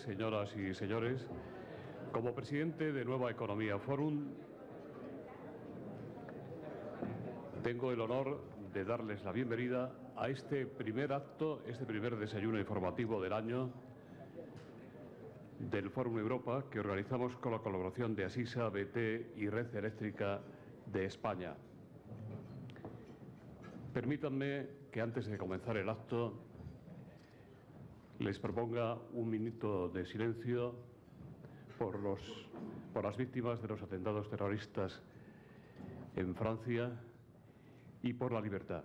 señoras y señores. Como presidente de Nueva Economía Forum, tengo el honor de darles la bienvenida a este primer acto, este primer desayuno informativo del año del Fórum Europa, que organizamos con la colaboración de Asisa, BT y Red Eléctrica de España. Permítanme que antes de comenzar el acto les proponga un minuto de silencio por las víctimas de los atentados terroristas en Francia y por la libertad.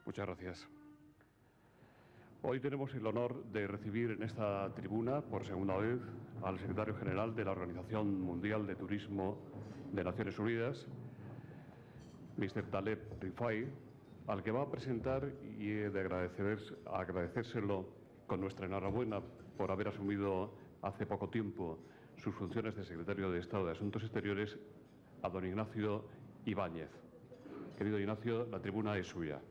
Muchas gracias. Hoy tenemos el honor de recibir en esta tribuna, por segunda vez, al secretario general de la Organización Mundial de Turismo de Naciones Unidas, Mr. Taleb Rifai, al que va a presentar y he de agradecérselo con nuestra enhorabuena por haber asumido hace poco tiempo sus funciones de secretario de Estado de Asuntos Exteriores, a don Ignacio Ibáñez. Querido Ignacio, la tribuna es suya.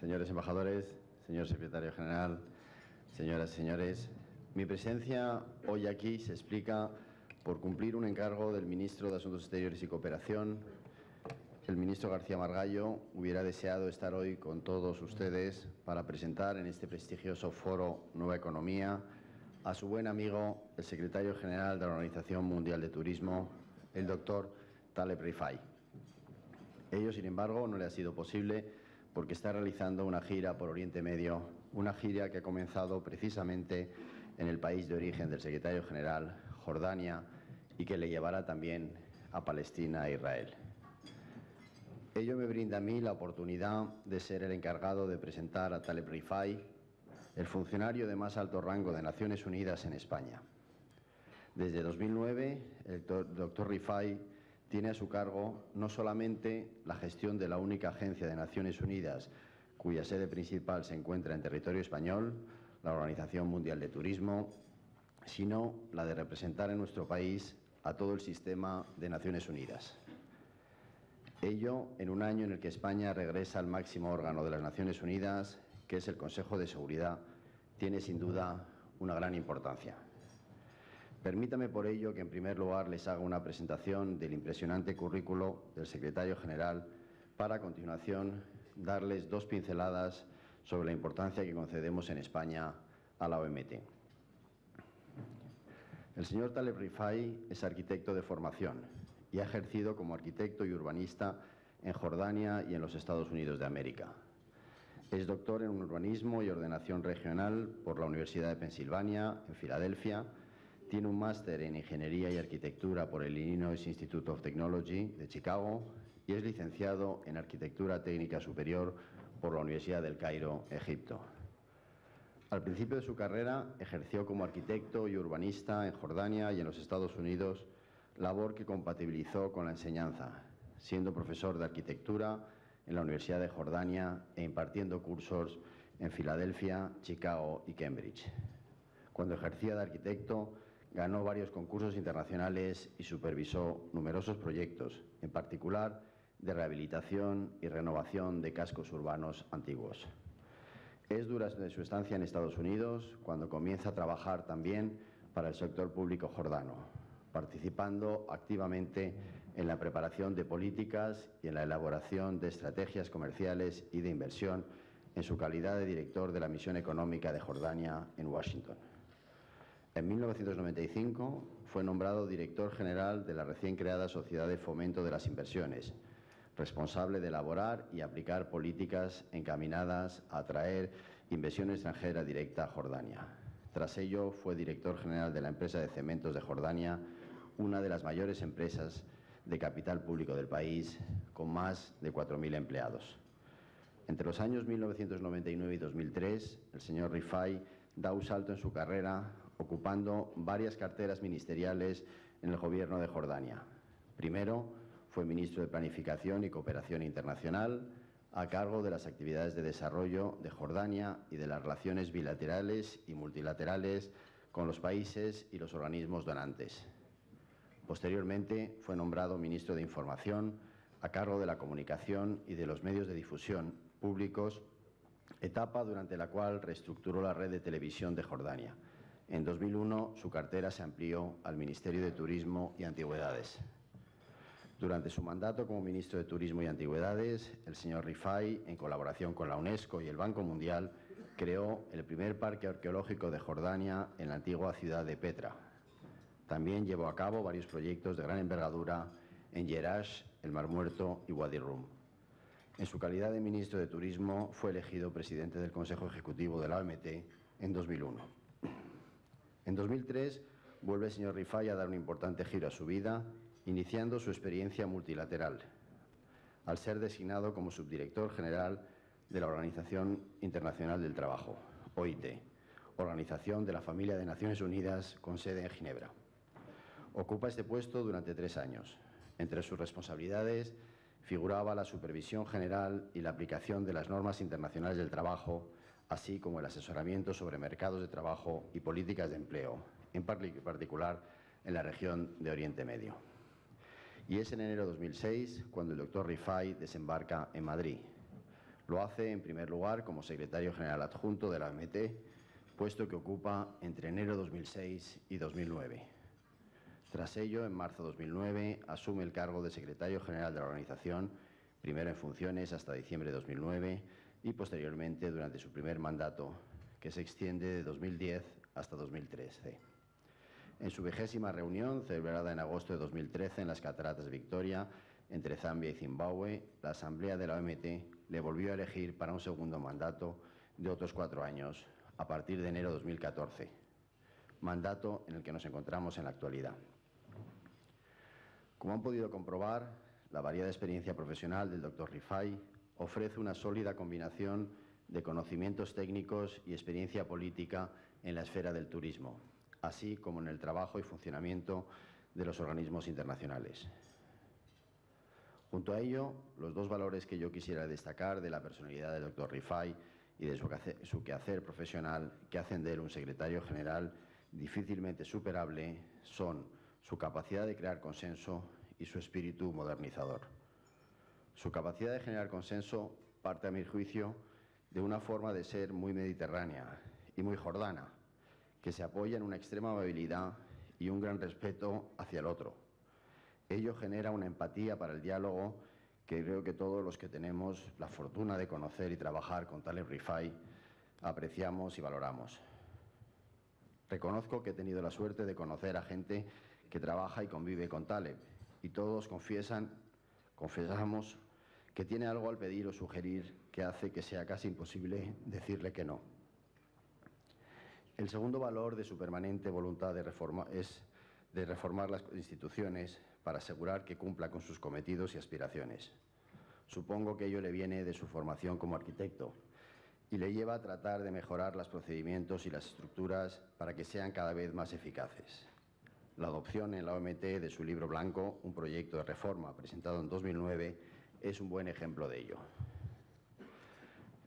Señores embajadores, señor secretario general, señoras y señores, mi presencia hoy aquí se explica por cumplir un encargo del ministro de Asuntos Exteriores y Cooperación. El ministro García Margallo hubiera deseado estar hoy con todos ustedes para presentar en este prestigioso foro Nueva Economía a su buen amigo, el secretario general de la Organización Mundial de Turismo, el doctor Taleb Rifai. Ello, sin embargo, no le ha sido posible porque está realizando una gira por Oriente Medio, una gira que ha comenzado precisamente en el país de origen del secretario general, Jordania, y que le llevará también a Palestina e Israel. Ello me brinda a mí la oportunidad de ser el encargado de presentar a Taleb Rifai, el funcionario de más alto rango de Naciones Unidas en España. Desde 2009, el doctor Rifai tiene a su cargo no solamente la gestión de la única agencia de Naciones Unidas cuya sede principal se encuentra en territorio español, la Organización Mundial de Turismo, sino la de representar en nuestro país a todo el sistema de Naciones Unidas. Ello en un año en el que España regresa al máximo órgano de las Naciones Unidas, que es el Consejo de Seguridad, tiene sin duda una gran importancia. Permítame por ello que en primer lugar les haga una presentación del impresionante currículo del secretario general para a continuación darles dos pinceladas sobre la importancia que concedemos en España a la OMT. El señor Taleb Rifai es arquitecto de formación y ha ejercido como arquitecto y urbanista en Jordania y en los Estados Unidos de América. Es doctor en urbanismo y ordenación regional por la Universidad de Pensilvania, en Filadelfia. Tiene un máster en Ingeniería y Arquitectura por el Illinois Institute of Technology de Chicago y es licenciado en Arquitectura Técnica Superior por la Universidad del Cairo, Egipto. Al principio de su carrera ejerció como arquitecto y urbanista en Jordania y en los Estados Unidos, labor que compatibilizó con la enseñanza, siendo profesor de arquitectura en la Universidad de Jordania e impartiendo cursos en Filadelfia, Chicago y Cambridge. Cuando ejercía de arquitecto, ganó varios concursos internacionales y supervisó numerosos proyectos, en particular de rehabilitación y renovación de cascos urbanos antiguos. Es durante su estancia en Estados Unidos cuando comienza a trabajar también para el sector público jordano, participando activamente en la preparación de políticas y en la elaboración de estrategias comerciales y de inversión en su calidad de director de la Misión Económica de Jordania en Washington. En 1995 fue nombrado director general de la recién creada Sociedad de Fomento de las Inversiones, responsable de elaborar y aplicar políticas encaminadas a atraer inversión extranjera directa a Jordania. Tras ello, fue director general de la empresa de cementos de Jordania, una de las mayores empresas de capital público del país, con más de 4.000 empleados. Entre los años 1999 y 2003, el señor Rifai da un salto en su carrera, ocupando varias carteras ministeriales en el gobierno de Jordania. Primero, fue ministro de Planificación y Cooperación Internacional, a cargo de las actividades de desarrollo de Jordania y de las relaciones bilaterales y multilaterales con los países y los organismos donantes. Posteriormente, fue nombrado ministro de Información, a cargo de la comunicación y de los medios de difusión públicos, etapa durante la cual reestructuró la red de televisión de Jordania. En 2001, su cartera se amplió al Ministerio de Turismo y Antigüedades. Durante su mandato como ministro de Turismo y Antigüedades, el señor Rifai, en colaboración con la UNESCO y el Banco Mundial, creó el primer parque arqueológico de Jordania en la antigua ciudad de Petra. También llevó a cabo varios proyectos de gran envergadura en Jerash, el Mar Muerto y Wadi Rum. En su calidad de ministro de Turismo, fue elegido presidente del Consejo Ejecutivo de la OMT en 2001. En 2003, vuelve el señor Rifai a dar un importante giro a su vida, iniciando su experiencia multilateral, al ser designado como subdirector general de la Organización Internacional del Trabajo, OIT, Organización de la Familia de Naciones Unidas con sede en Ginebra. Ocupa este puesto durante 3 años. Entre sus responsabilidades figuraba la supervisión general y la aplicación de las normas internacionales del trabajo, así como el asesoramiento sobre mercados de trabajo y políticas de empleo, en particular en la región de Oriente Medio. Y es en enero de 2006 cuando el doctor Rifai desembarca en Madrid. Lo hace, en primer lugar, como secretario general adjunto de la OMT, puesto que ocupa entre enero de 2006 y 2009. Tras ello, en marzo de 2009, asume el cargo de secretario general de la organización, primero en funciones hasta diciembre de 2009 y posteriormente durante su primer mandato, que se extiende de 2010 hasta 2013. En su 20ª reunión, celebrada en agosto de 2013 en las Cataratas de Victoria, entre Zambia y Zimbabue, la Asamblea de la OMT le volvió a elegir para un segundo mandato de otros 4 años, a partir de enero de 2014, mandato en el que nos encontramos en la actualidad. Como han podido comprobar, la variada experiencia profesional del doctor Rifai ofrece una sólida combinación de conocimientos técnicos y experiencia política en la esfera del turismo, así como en el trabajo y funcionamiento de los organismos internacionales. Junto a ello, los 2 valores que yo quisiera destacar de la personalidad del doctor Rifai y de su quehacer profesional, que hacen de él un secretario general difícilmente superable, son su capacidad de crear consenso y su espíritu modernizador. Su capacidad de generar consenso parte, a mi juicio, de una forma de ser muy mediterránea y muy jordana, que se apoya en una extrema amabilidad y un gran respeto hacia el otro. Ello genera una empatía para el diálogo que creo que todos los que tenemos la fortuna de conocer y trabajar con Taleb Rifai apreciamos y valoramos. Reconozco que he tenido la suerte de conocer a gente que trabaja y convive con Taleb, y todos confesamos que tiene algo al pedir o sugerir que hace que sea casi imposible decirle que no. El segundo valor de su permanente voluntad de reforma es de reformar las instituciones para asegurar que cumpla con sus cometidos y aspiraciones. Supongo que ello le viene de su formación como arquitecto y le lleva a tratar de mejorar los procedimientos y las estructuras para que sean cada vez más eficaces. La adopción en la OMT de su libro blanco, un proyecto de reforma presentado en 2009, es un buen ejemplo de ello.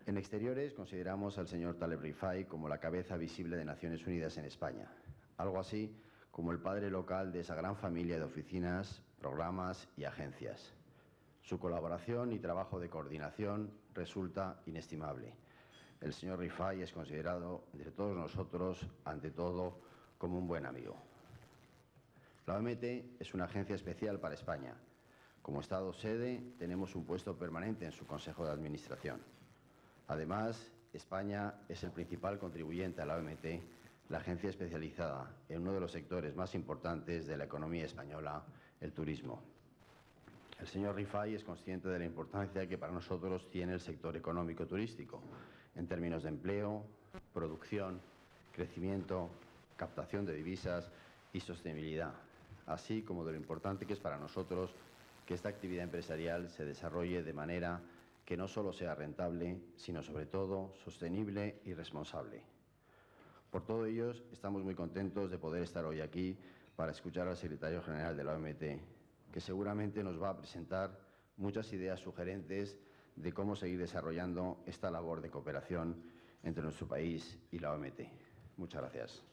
En Exteriores consideramos al señor Taleb Rifai como la cabeza visible de Naciones Unidas en España, algo así como el padre local de esa gran familia de oficinas, programas y agencias. Su colaboración y trabajo de coordinación resulta inestimable. El señor Rifai es considerado de todos nosotros, ante todo, como un buen amigo. La OMT es una agencia especial para España. Como Estado sede, tenemos un puesto permanente en su Consejo de Administración. Además, España es el principal contribuyente a la OMT, la agencia especializada en uno de los sectores más importantes de la economía española, el turismo. El señor Rifai es consciente de la importancia que para nosotros tiene el sector económico turístico, en términos de empleo, producción, crecimiento, captación de divisas y sostenibilidad, así como de lo importante que es para nosotros que esta actividad empresarial se desarrolle de manera que no solo sea rentable, sino sobre todo sostenible y responsable. Por todo ello, estamos muy contentos de poder estar hoy aquí para escuchar al secretario general de la OMT, que seguramente nos va a presentar muchas ideas sugerentes de cómo seguir desarrollando esta labor de cooperación entre nuestro país y la OMT. Muchas gracias.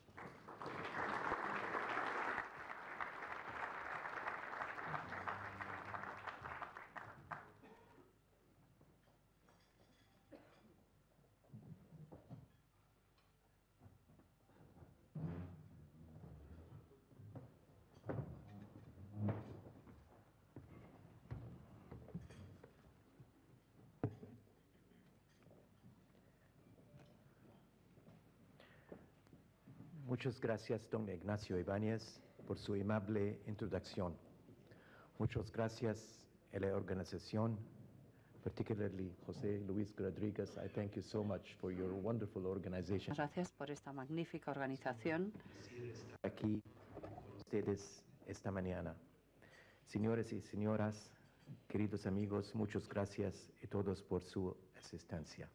Muchas gracias, don Ignacio Ibáñez, por su amable introducción. Muchas gracias a la organización, particularly José Luis Rodríguez. I thank you so much for your wonderful organization. Gracias por esta magnífica organización. Aquí con ustedes esta mañana. Señores y señoras, queridos amigos, muchas gracias a todos por su asistencia.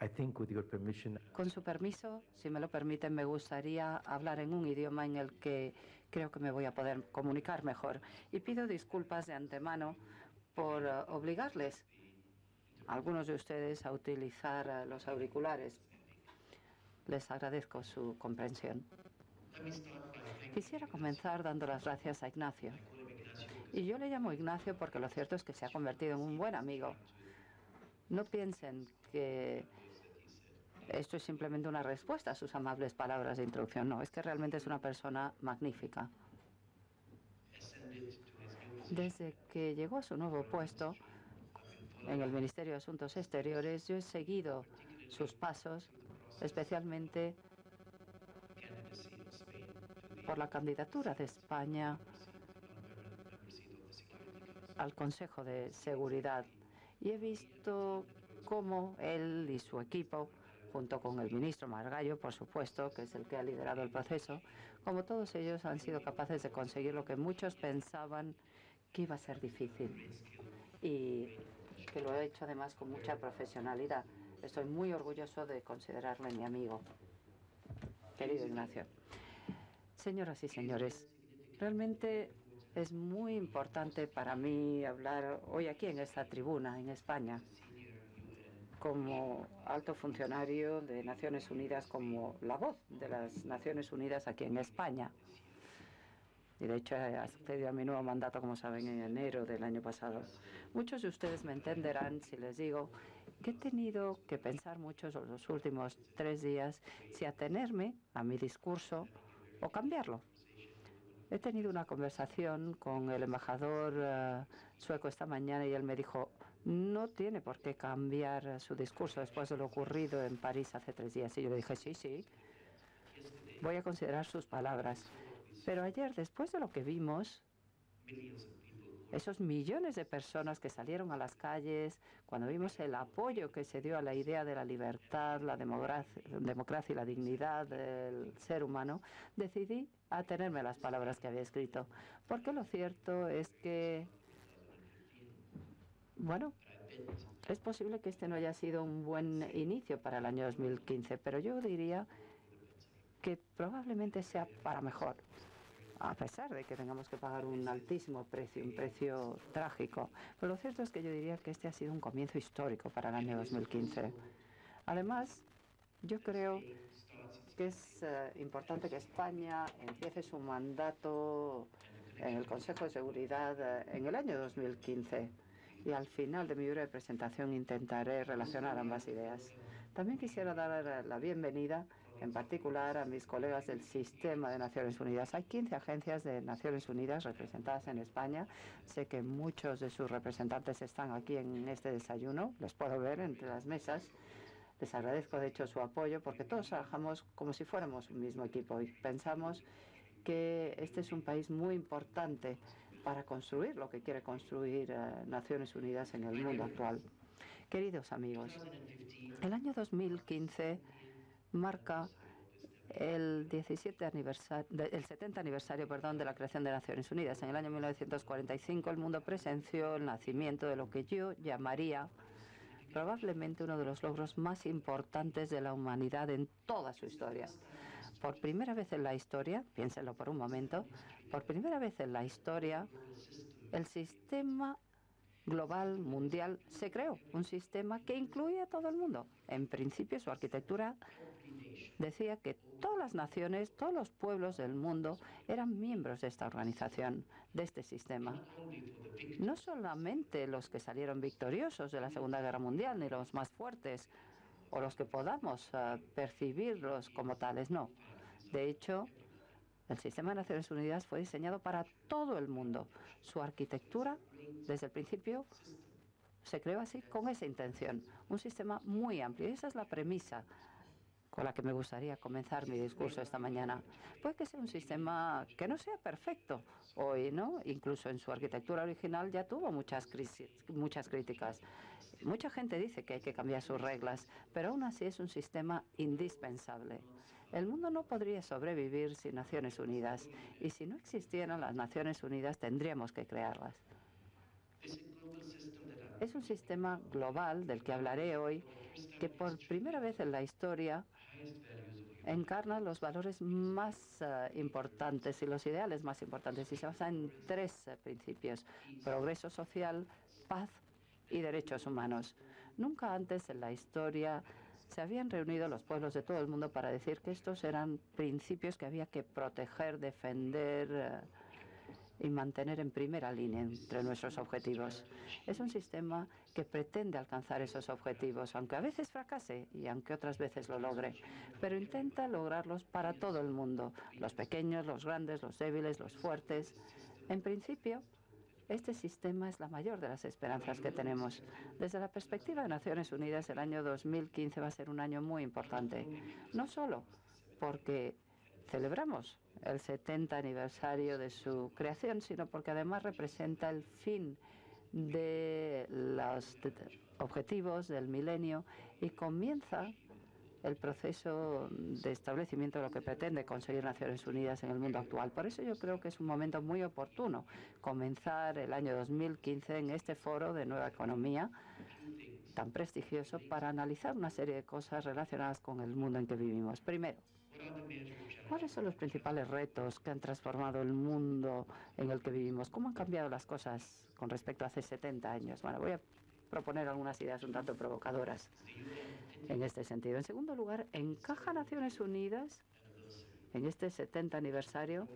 I think with your permission, Con su permiso, si me lo permiten, me gustaría hablar en un idioma en el que creo que me voy a poder comunicar mejor. Y pido disculpas de antemano por obligarles a algunos de ustedes a utilizar los auriculares. Les agradezco su comprensión. Quisiera comenzar dando las gracias a Ignacio. Y yo le llamo Ignacio porque lo cierto es que se ha convertido en un buen amigo. No piensen que esto es simplemente una respuesta a sus amables palabras de introducción. No, es que realmente es una persona magnífica. Desde que llegó a su nuevo puesto en el Ministerio de Asuntos Exteriores, yo he seguido sus pasos, especialmente por la candidatura de España al Consejo de Seguridad. Y he visto cómo él y su equipo, junto con el ministro Margallo, por supuesto, que es el que ha liderado el proceso, como todos ellos han sido capaces de conseguir lo que muchos pensaban que iba a ser difícil. Y que lo he hecho además con mucha profesionalidad. Estoy muy orgulloso de considerarle mi amigo. Querido Ignacio. Señoras y señores, realmente es muy importante para mí hablar hoy aquí en esta tribuna, en España, como alto funcionario de Naciones Unidas, como la voz de las Naciones Unidas aquí en España. Y de hecho he accedido a mi nuevo mandato, como saben, en enero del año pasado. Muchos de ustedes me entenderán si les digo que he tenido que pensar mucho en los últimos 3 días si atenerme a mi discurso o cambiarlo. He tenido una conversación con el embajador sueco esta mañana y él me dijo: no tiene por qué cambiar su discurso después de lo ocurrido en París hace 3 días. Y yo le dije: sí, voy a considerar sus palabras. Pero ayer, después de lo que vimos, esos millones de personas que salieron a las calles, cuando vimos el apoyo que se dio a la idea de la libertad, la democracia y la dignidad del ser humano, decidí atenerme a las palabras que había escrito. Porque lo cierto es que, bueno, es posible que este no haya sido un buen inicio para el año 2015, pero yo diría que probablemente sea para mejor. a pesar de que tengamos que pagar un altísimo precio, un precio trágico. Pero lo cierto es que yo diría que este ha sido un comienzo histórico para el año 2015. Además, yo creo que es importante que España empiece su mandato en el Consejo de Seguridad en el año 2015. Y al final de mi breve presentación intentaré relacionar ambas ideas. También quisiera dar la bienvenida, en particular, a mis colegas del Sistema de Naciones Unidas. Hay 15 agencias de Naciones Unidas representadas en España. Sé que muchos de sus representantes están aquí en este desayuno. Les puedo ver entre las mesas. Les agradezco, de hecho, su apoyo, porque todos trabajamos como si fuéramos un mismo equipo y pensamos que este es un país muy importante para construir lo que quiere construir Naciones Unidas en el mundo actual. Queridos amigos, el año 2015 marca el 70 aniversario de la creación de Naciones Unidas. En el año 1945 el mundo presenció el nacimiento de lo que yo llamaría probablemente uno de los logros más importantes de la humanidad en toda su historia. Por primera vez en la historia, piénsenlo por un momento, por primera vez en la historia, el sistema global mundial se creó, un sistema que incluía a todo el mundo. En principio, su arquitectura decía que todas las naciones, todos los pueblos del mundo eran miembros de esta organización, de este sistema. No solamente los que salieron victoriosos de la Segunda Guerra Mundial, ni los más fuertes, o los que podamos percibirlos como tales, no. De hecho, el Sistema de Naciones Unidas fue diseñado para todo el mundo. Su arquitectura, desde el principio, se creó así con esa intención. Un sistema muy amplio. Y esa es la premisa con la que me gustaría comenzar mi discurso esta mañana. Puede que sea un sistema que no sea perfecto hoy, ¿no? Incluso en su arquitectura original ya tuvo muchas críticas. Mucha gente dice que hay que cambiar sus reglas, pero aún así es un sistema indispensable. El mundo no podría sobrevivir sin Naciones Unidas, y si no existieran las Naciones Unidas tendríamos que crearlas. Es un sistema global del que hablaré hoy, que por primera vez en la historia encarna los valores más importantes y los ideales más importantes, y se basa en tres principios: progreso social, paz y derechos humanos. Nunca antes en la historia se habían reunido los pueblos de todo el mundo para decir que estos eran principios que había que proteger, defender y mantener en primera línea entre nuestros objetivos. Es un sistema que pretende alcanzar esos objetivos, aunque a veces fracase y aunque otras veces lo logre, pero intenta lograrlos para todo el mundo, los pequeños, los grandes, los débiles, los fuertes. En principio, este sistema es la mayor de las esperanzas que tenemos. Desde la perspectiva de Naciones Unidas, el año 2015 va a ser un año muy importante, no solo porque celebramos el 70 aniversario de su creación, sino porque además representa el fin de los objetivos del milenio y comienza el proceso de establecimiento de lo que pretende conseguir Naciones Unidas en el mundo actual. Por eso yo creo que es un momento muy oportuno comenzar el año 2015 en este foro de nueva economía tan prestigioso para analizar una serie de cosas relacionadas con el mundo en que vivimos. Primero, ¿cuáles son los principales retos que han transformado el mundo en el que vivimos? ¿Cómo han cambiado las cosas con respecto a hace 70 años? Bueno, voy a proponer algunas ideas un tanto provocadoras en este sentido. En segundo lugar, ¿encaja Naciones Unidas en este 70 aniversario?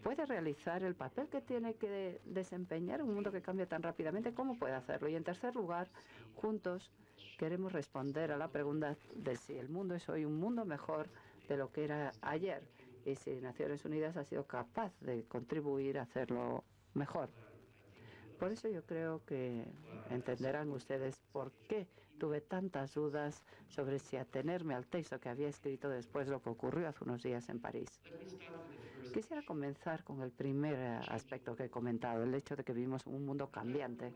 ¿Puede realizar el papel que tiene que desempeñar en un mundo que cambia tan rápidamente? ¿Cómo puede hacerlo? Y en tercer lugar, juntos queremos responder a la pregunta de si el mundo es hoy un mundo mejor de lo que era ayer y si Naciones Unidas ha sido capaz de contribuir a hacerlo mejor. Por eso yo creo que entenderán ustedes por qué tuve tantas dudas sobre si atenerme al texto que había escrito después de lo que ocurrió hace unos días en París. Quisiera comenzar con el primer aspecto que he comentado, el hecho de que vivimos en un mundo cambiante.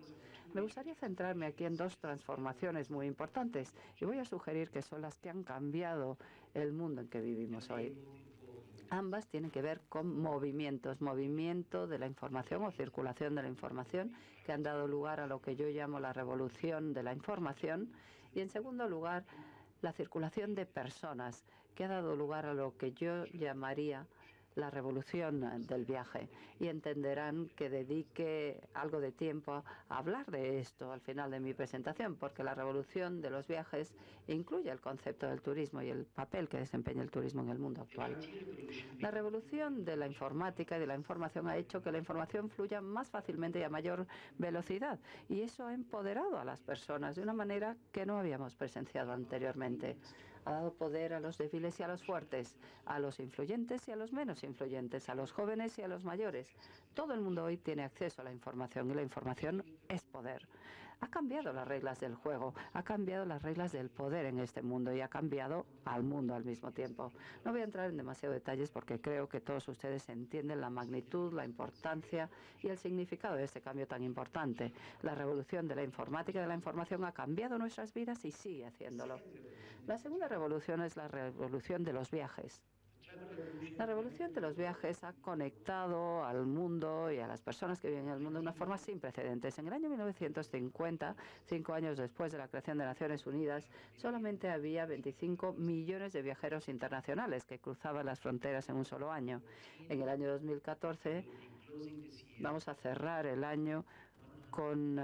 Me gustaría centrarme aquí en dos transformaciones muy importantes y voy a sugerir que son las que han cambiado el mundo en que vivimos hoy. Ambas tienen que ver con movimientos, movimiento de la información o circulación de la información, que han dado lugar a lo que yo llamo la revolución de la información, y en segundo lugar, la circulación de personas, que ha dado lugar a lo que yo llamaría la revolución del viaje y entenderán que dedique algo de tiempo a hablar de esto al final de mi presentación, porque la revolución de los viajes incluye el concepto del turismo y el papel que desempeña el turismo en el mundo actual. La revolución de la informática y de la información ha hecho que la información fluya más fácilmente y a mayor velocidad, y eso ha empoderado a las personas de una manera que no habíamos presenciado anteriormente. Ha dado poder a los débiles y a los fuertes, a los influyentes y a los menos influyentes, a los jóvenes y a los mayores. Todo el mundo hoy tiene acceso a la información y la información es poder. Ha cambiado las reglas del juego, ha cambiado las reglas del poder en este mundo y ha cambiado al mundo al mismo tiempo. No voy a entrar en demasiados detalles porque creo que todos ustedes entienden la magnitud, la importancia y el significado de este cambio tan importante. La revolución de la informática y de la información ha cambiado nuestras vidas y sigue haciéndolo. La segunda revolución es la revolución de los viajes. La revolución de los viajes ha conectado al mundo y a las personas que viven en el mundo de una forma sin precedentes. En el año 1950, 5 años después de la creación de Naciones Unidas, solamente había 25 millones de viajeros internacionales que cruzaban las fronteras en un solo año. En el año 2014 vamos a cerrar el año con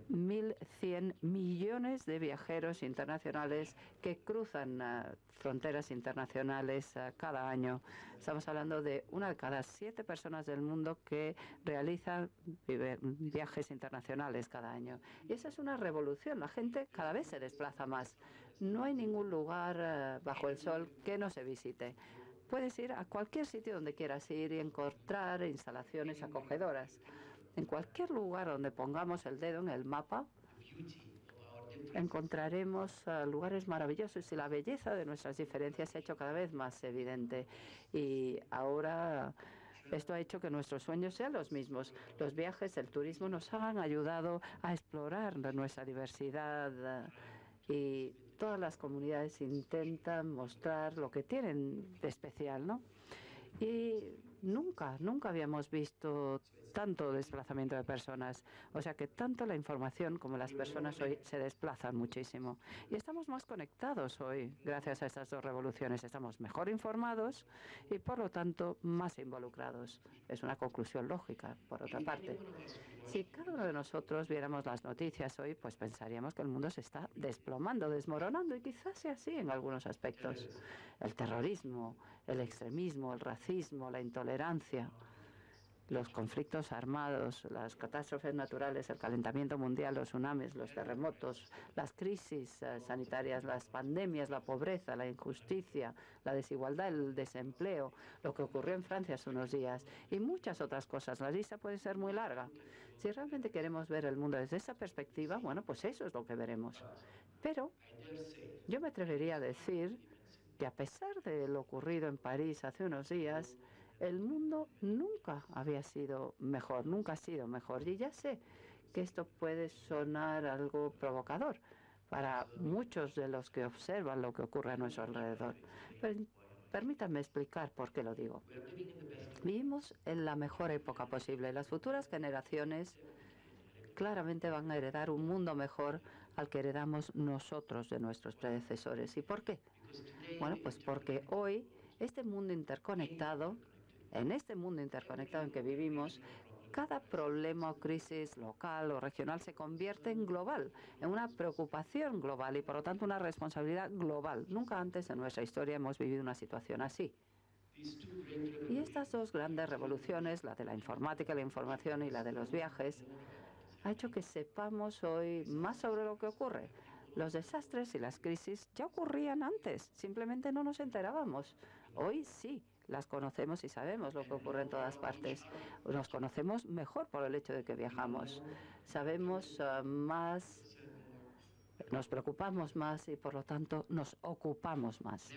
1.100 millones de viajeros internacionales que cruzan fronteras internacionales cada año. Estamos hablando de 1 de cada 7 personas del mundo que realizan viajes internacionales cada año. Y esa es una revolución. La gente cada vez se desplaza más. No hay ningún lugar bajo el sol que no se visite. Puedes ir a cualquier sitio donde quieras ir y encontrar instalaciones acogedoras. En cualquier lugar donde pongamos el dedo en el mapa, encontraremos lugares maravillosos y la belleza de nuestras diferencias se ha hecho cada vez más evidente. Y ahora esto ha hecho que nuestros sueños sean los mismos. Los viajes, el turismo nos han ayudado a explorar nuestra diversidad y todas las comunidades intentan mostrar lo que tienen de especial, ¿no? Y nunca habíamos visto tanto desplazamiento de personas. O sea que tanto la información como las personas hoy se desplazan muchísimo. Y estamos más conectados hoy gracias a estas dos revoluciones. Estamos mejor informados y, por lo tanto, más involucrados. Es una conclusión lógica, por otra parte. Si cada uno de nosotros viéramos las noticias hoy, pues pensaríamos que el mundo se está desplomando, desmoronando, y quizás sea así en algunos aspectos. El terrorismo, el extremismo, el racismo, la intolerancia, los conflictos armados, las catástrofes naturales, el calentamiento mundial, los tsunamis, los terremotos, las crisis sanitarias, las pandemias, la pobreza, la injusticia, la desigualdad, el desempleo, lo que ocurrió en Francia hace unos días y muchas otras cosas. La lista puede ser muy larga. Si realmente queremos ver el mundo desde esa perspectiva, bueno, pues eso es lo que veremos. Pero yo me atrevería a decir que a pesar de lo ocurrido en París hace unos días, el mundo nunca había sido mejor, nunca ha sido mejor. Y ya sé que esto puede sonar algo provocador para muchos de los que observan lo que ocurre a nuestro alrededor. Pero permítanme explicar por qué lo digo. Vivimos en la mejor época posible. Las futuras generaciones claramente van a heredar un mundo mejor al que heredamos nosotros de nuestros predecesores. ¿Y por qué? Bueno, pues porque hoy este mundo interconectado, en este mundo interconectado en que vivimos, cada problema o crisis local o regional se convierte en global, en una preocupación global y por lo tanto una responsabilidad global. Nunca antes en nuestra historia hemos vivido una situación así. Y estas dos grandes revoluciones, la de la informática, la información y la de los viajes, ha hecho que sepamos hoy más sobre lo que ocurre. Los desastres y las crisis ya ocurrían antes, simplemente no nos enterábamos. Hoy sí, las conocemos y sabemos lo que ocurre en todas partes. Nos conocemos mejor por el hecho de que viajamos. Sabemos más, nos preocupamos más y por lo tanto nos ocupamos más.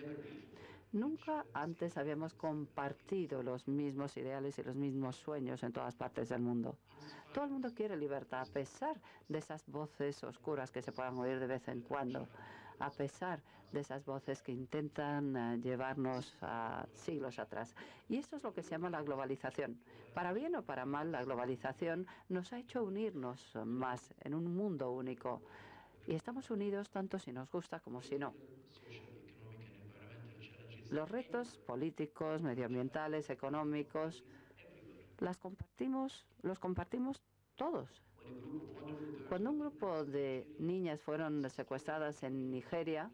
Nunca antes habíamos compartido los mismos ideales y los mismos sueños en todas partes del mundo. Todo el mundo quiere libertad, a pesar de esas voces oscuras que se puedan oír de vez en cuando, a pesar de esas voces que intentan llevarnos a siglos atrás. Y esto es lo que se llama la globalización. Para bien o para mal, la globalización nos ha hecho unirnos más en un mundo único. Y estamos unidos tanto si nos gusta como si no. Los retos políticos, medioambientales, económicos, los compartimos todos. Cuando un grupo de niñas fueron secuestradas en Nigeria,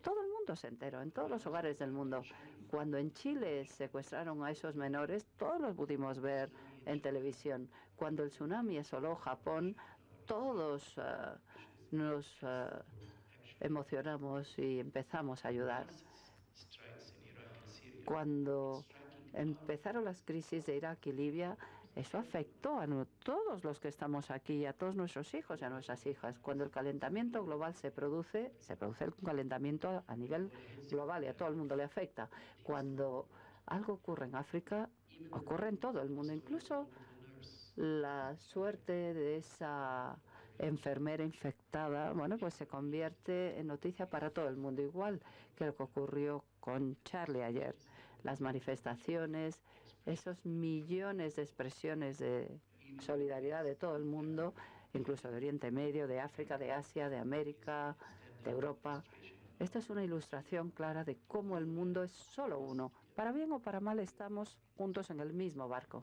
todo el mundo se enteró, en todos los hogares del mundo. Cuando en Chile secuestraron a esos menores, todos los pudimos ver en televisión. Cuando el tsunami asoló Japón, todos nos emocionamos y empezamos a ayudar. Cuando empezaron las crisis de Irak y Libia, eso afectó a todos los que estamos aquí, a todos nuestros hijos y a nuestras hijas. Cuando el calentamiento global se produce el calentamiento a nivel global y a todo el mundo le afecta. Cuando algo ocurre en África, ocurre en todo el mundo. Incluso la suerte de esa enfermera infectada, bueno, pues se convierte en noticia para todo el mundo, igual que lo que ocurrió con Charlie ayer. Las manifestaciones, esos millones de expresiones de solidaridad de todo el mundo, incluso de Oriente Medio, de África, de Asia, de América, de Europa. Esta es una ilustración clara de cómo el mundo es solo uno. Para bien o para mal estamos juntos en el mismo barco.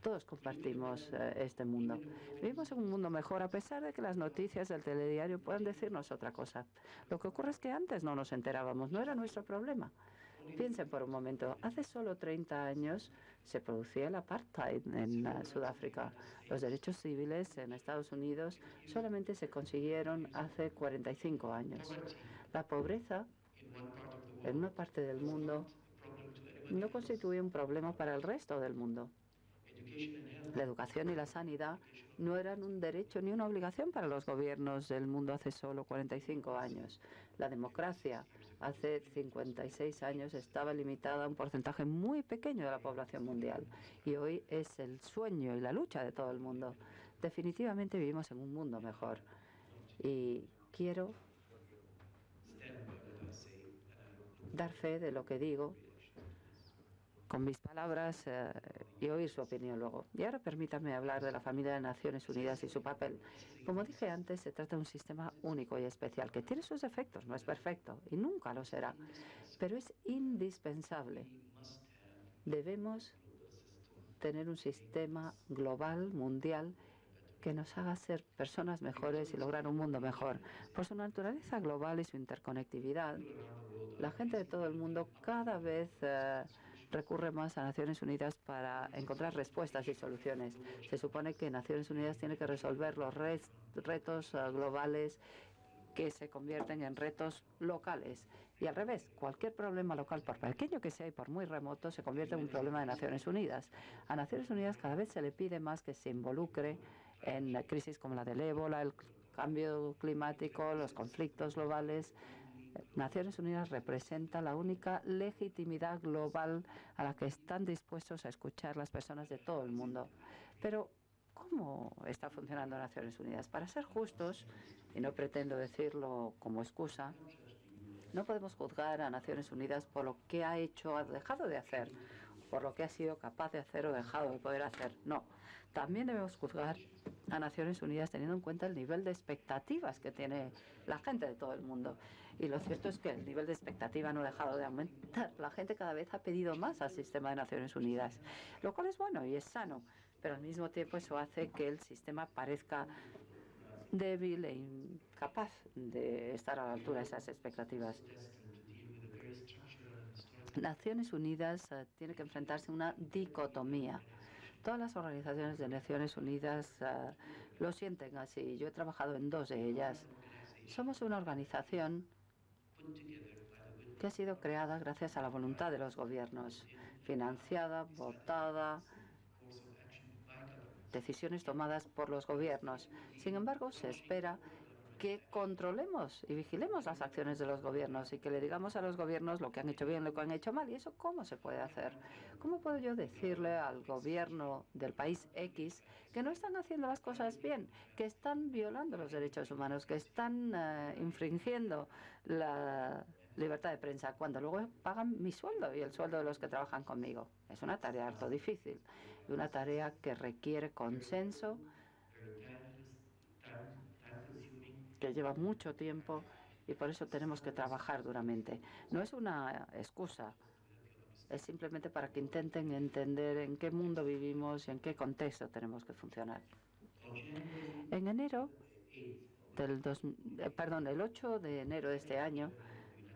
Todos compartimos este mundo. Vivimos en un mundo mejor a pesar de que las noticias del telediario puedan decirnos otra cosa. Lo que ocurre es que antes no nos enterábamos, no era nuestro problema. Piensen por un momento, hace solo 30 años se producía el apartheid en Sudáfrica. Los derechos civiles en Estados Unidos solamente se consiguieron hace 45 años. La pobreza en una parte del mundo no constituye un problema para el resto del mundo. La educación y la sanidad no eran un derecho ni una obligación para los gobiernos del mundo hace solo 45 años. La democracia hace 56 años estaba limitada a un porcentaje muy pequeño de la población mundial y hoy es el sueño y la lucha de todo el mundo. Definitivamente vivimos en un mundo mejor y quiero dar fe de lo que digo con mis palabras y oír su opinión luego. Y ahora permítanme hablar de la familia de Naciones Unidas y su papel. Como dije antes, se trata de un sistema único y especial que tiene sus defectos, no es perfecto y nunca lo será, pero es indispensable. Debemos tener un sistema global, mundial, que nos haga ser personas mejores y lograr un mundo mejor. Por su naturaleza global y su interconectividad, la gente de todo el mundo cada vez recurre más a Naciones Unidas para encontrar respuestas y soluciones. Se supone que Naciones Unidas tiene que resolver los retos globales que se convierten en retos locales. Y al revés, cualquier problema local, por pequeño que sea y por muy remoto, se convierte en un problema de Naciones Unidas. A Naciones Unidas cada vez se le pide más que se involucre en crisis como la del ébola, el cambio climático, los conflictos globales. Naciones Unidas representa la única legitimidad global a la que están dispuestos a escuchar las personas de todo el mundo. Pero, ¿cómo está funcionando Naciones Unidas? Para ser justos, y no pretendo decirlo como excusa, no podemos juzgar a Naciones Unidas por lo que ha hecho o dejado de hacer, por lo que ha sido capaz de hacer o dejado de poder hacer. No. También debemos juzgar a Naciones Unidas teniendo en cuenta el nivel de expectativas que tiene la gente de todo el mundo. Y lo cierto es que el nivel de expectativa no ha dejado de aumentar. La gente cada vez ha pedido más al sistema de Naciones Unidas, lo cual es bueno y es sano, pero al mismo tiempo eso hace que el sistema parezca débil e incapaz de estar a la altura de esas expectativas. Naciones Unidas tiene que enfrentarse a una dicotomía. Todas las organizaciones de Naciones Unidas lo sienten así. Yo he trabajado en dos de ellas. Somos una organización que ha sido creada gracias a la voluntad de los gobiernos, financiada, votada, decisiones tomadas por los gobiernos. Sin embargo, se espera que controlemos y vigilemos las acciones de los gobiernos y que le digamos a los gobiernos lo que han hecho bien, lo que han hecho mal. ¿Y eso cómo se puede hacer? ¿Cómo puedo yo decirle al gobierno del país X que no están haciendo las cosas bien, que están violando los derechos humanos, que están infringiendo la libertad de prensa, cuando luego pagan mi sueldo y el sueldo de los que trabajan conmigo? Es una tarea harto difícil y una tarea que requiere consenso, que lleva mucho tiempo y por eso tenemos que trabajar duramente. No es una excusa, es simplemente para que intenten entender en qué mundo vivimos y en qué contexto tenemos que funcionar. En enero el 8 de enero de este año,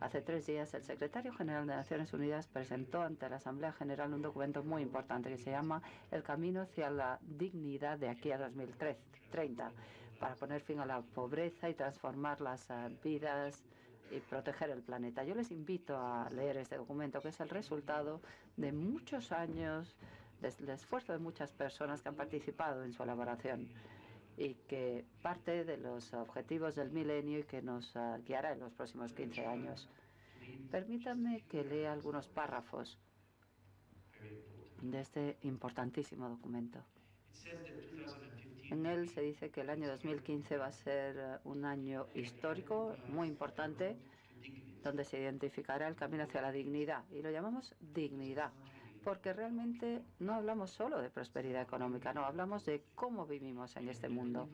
hace 3 días, el secretario general de Naciones Unidas presentó ante la Asamblea General un documento muy importante que se llama El camino hacia la dignidad de aquí a 2030, para poner fin a la pobreza y transformar las vidas y proteger el planeta. Yo les invito a leer este documento, que es el resultado de muchos años, del esfuerzo de muchas personas que han participado en su elaboración y que parte de los objetivos del milenio y que nos guiará en los próximos 15 años. Permítanme que lea algunos párrafos de este importantísimo documento. En él se dice que el año 2015 va a ser un año histórico muy importante, donde se identificará el camino hacia la dignidad. Y lo llamamos dignidad, porque realmente no hablamos solo de prosperidad económica, no, hablamos de cómo vivimos en este mundo.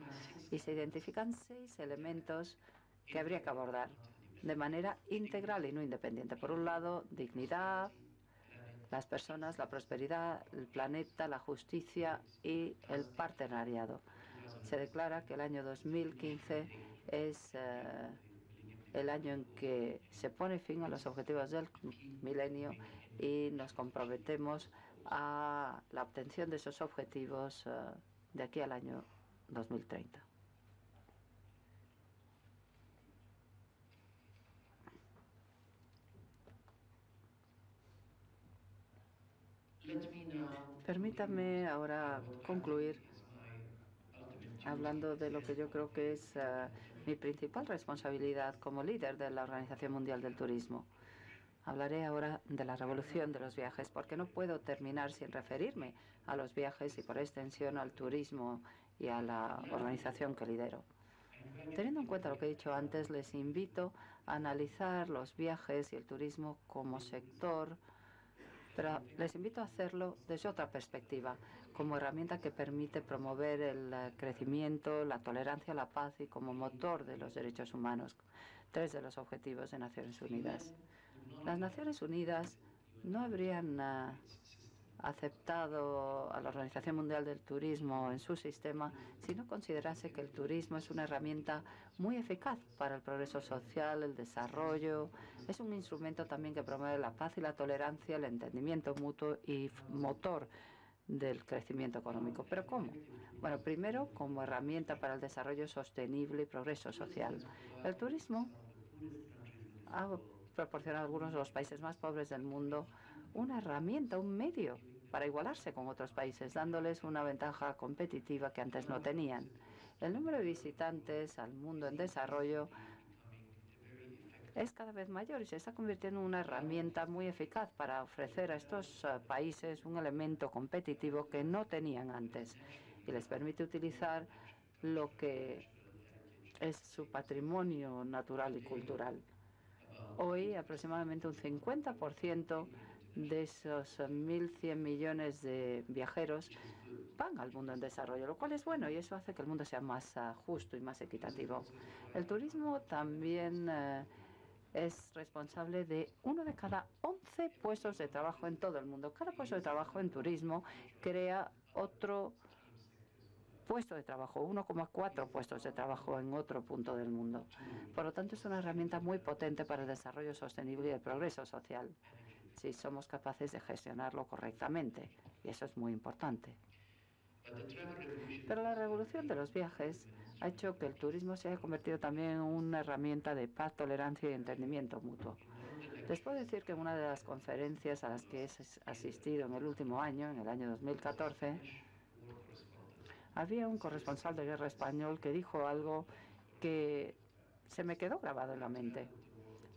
Y se identifican 6 elementos que habría que abordar de manera integral y no independiente. Por un lado, dignidad, las personas, la prosperidad, el planeta, la justicia y el partenariado. Se declara que el año 2015 es el año en que se pone fin a los objetivos del milenio y nos comprometemos a la obtención de esos objetivos de aquí al año 2030. Permítame ahora concluir hablando de lo que yo creo que es mi principal responsabilidad como líder de la Organización Mundial del Turismo. Hablaré ahora de la revolución de los viajes, porque no puedo terminar sin referirme a los viajes y, por extensión, al turismo y a la organización que lidero. Teniendo en cuenta lo que he dicho antes, les invito a analizar los viajes y el turismo como sector, pero les invito a hacerlo desde otra perspectiva, como herramienta que permite promover el crecimiento, la tolerancia, la paz y como motor de los derechos humanos, 3 de los objetivos de Naciones Unidas. Las Naciones Unidas no habrían aceptado a la Organización Mundial del Turismo en su sistema si no considerase que el turismo es una herramienta muy eficaz para el progreso social, el desarrollo. Es un instrumento también que promueve la paz y la tolerancia, el entendimiento mutuo y motor del crecimiento económico. ¿Pero cómo? Bueno, primero, como herramienta para el desarrollo sostenible y progreso social. El turismo ha proporcionado a algunos de los países más pobres del mundo una herramienta, un medio para igualarse con otros países, dándoles una ventaja competitiva que antes no tenían. El número de visitantes al mundo en desarrollo es cada vez mayor y se está convirtiendo en una herramienta muy eficaz para ofrecer a estos países un elemento competitivo que no tenían antes y les permite utilizar lo que es su patrimonio natural y cultural. Hoy, aproximadamente un 50% de esos 1.100 millones de viajeros van al mundo en desarrollo, lo cual es bueno y eso hace que el mundo sea más justo y más equitativo. El turismo también es responsable de 1 de cada 11 puestos de trabajo en todo el mundo. Cada puesto de trabajo en turismo crea otro puesto de trabajo, 1,4 puestos de trabajo en otro punto del mundo. Por lo tanto, es una herramienta muy potente para el desarrollo sostenible y el progreso social, si somos capaces de gestionarlo correctamente, y eso es muy importante. Pero la revolución de los viajes ha hecho que el turismo se haya convertido también en una herramienta de paz, tolerancia y entendimiento mutuo. Les puedo decir que en una de las conferencias a las que he asistido en el último año, en el año 2014, había un corresponsal de guerra español que dijo algo que se me quedó grabado en la mente.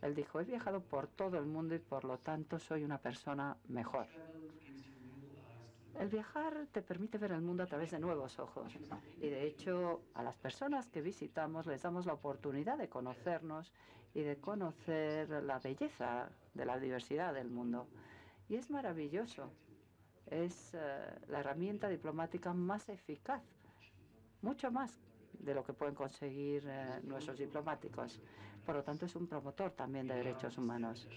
Él dijo: he viajado por todo el mundo y por lo tanto soy una persona mejor. El viajar te permite ver el mundo a través de nuevos ojos y de hecho a las personas que visitamos les damos la oportunidad de conocernos y de conocer la belleza de la diversidad del mundo. Y es maravilloso. Es la herramienta diplomática más eficaz, mucho más de lo que pueden conseguir nuestros diplomáticos. por lo tanto es un promotor también de derechos humanos.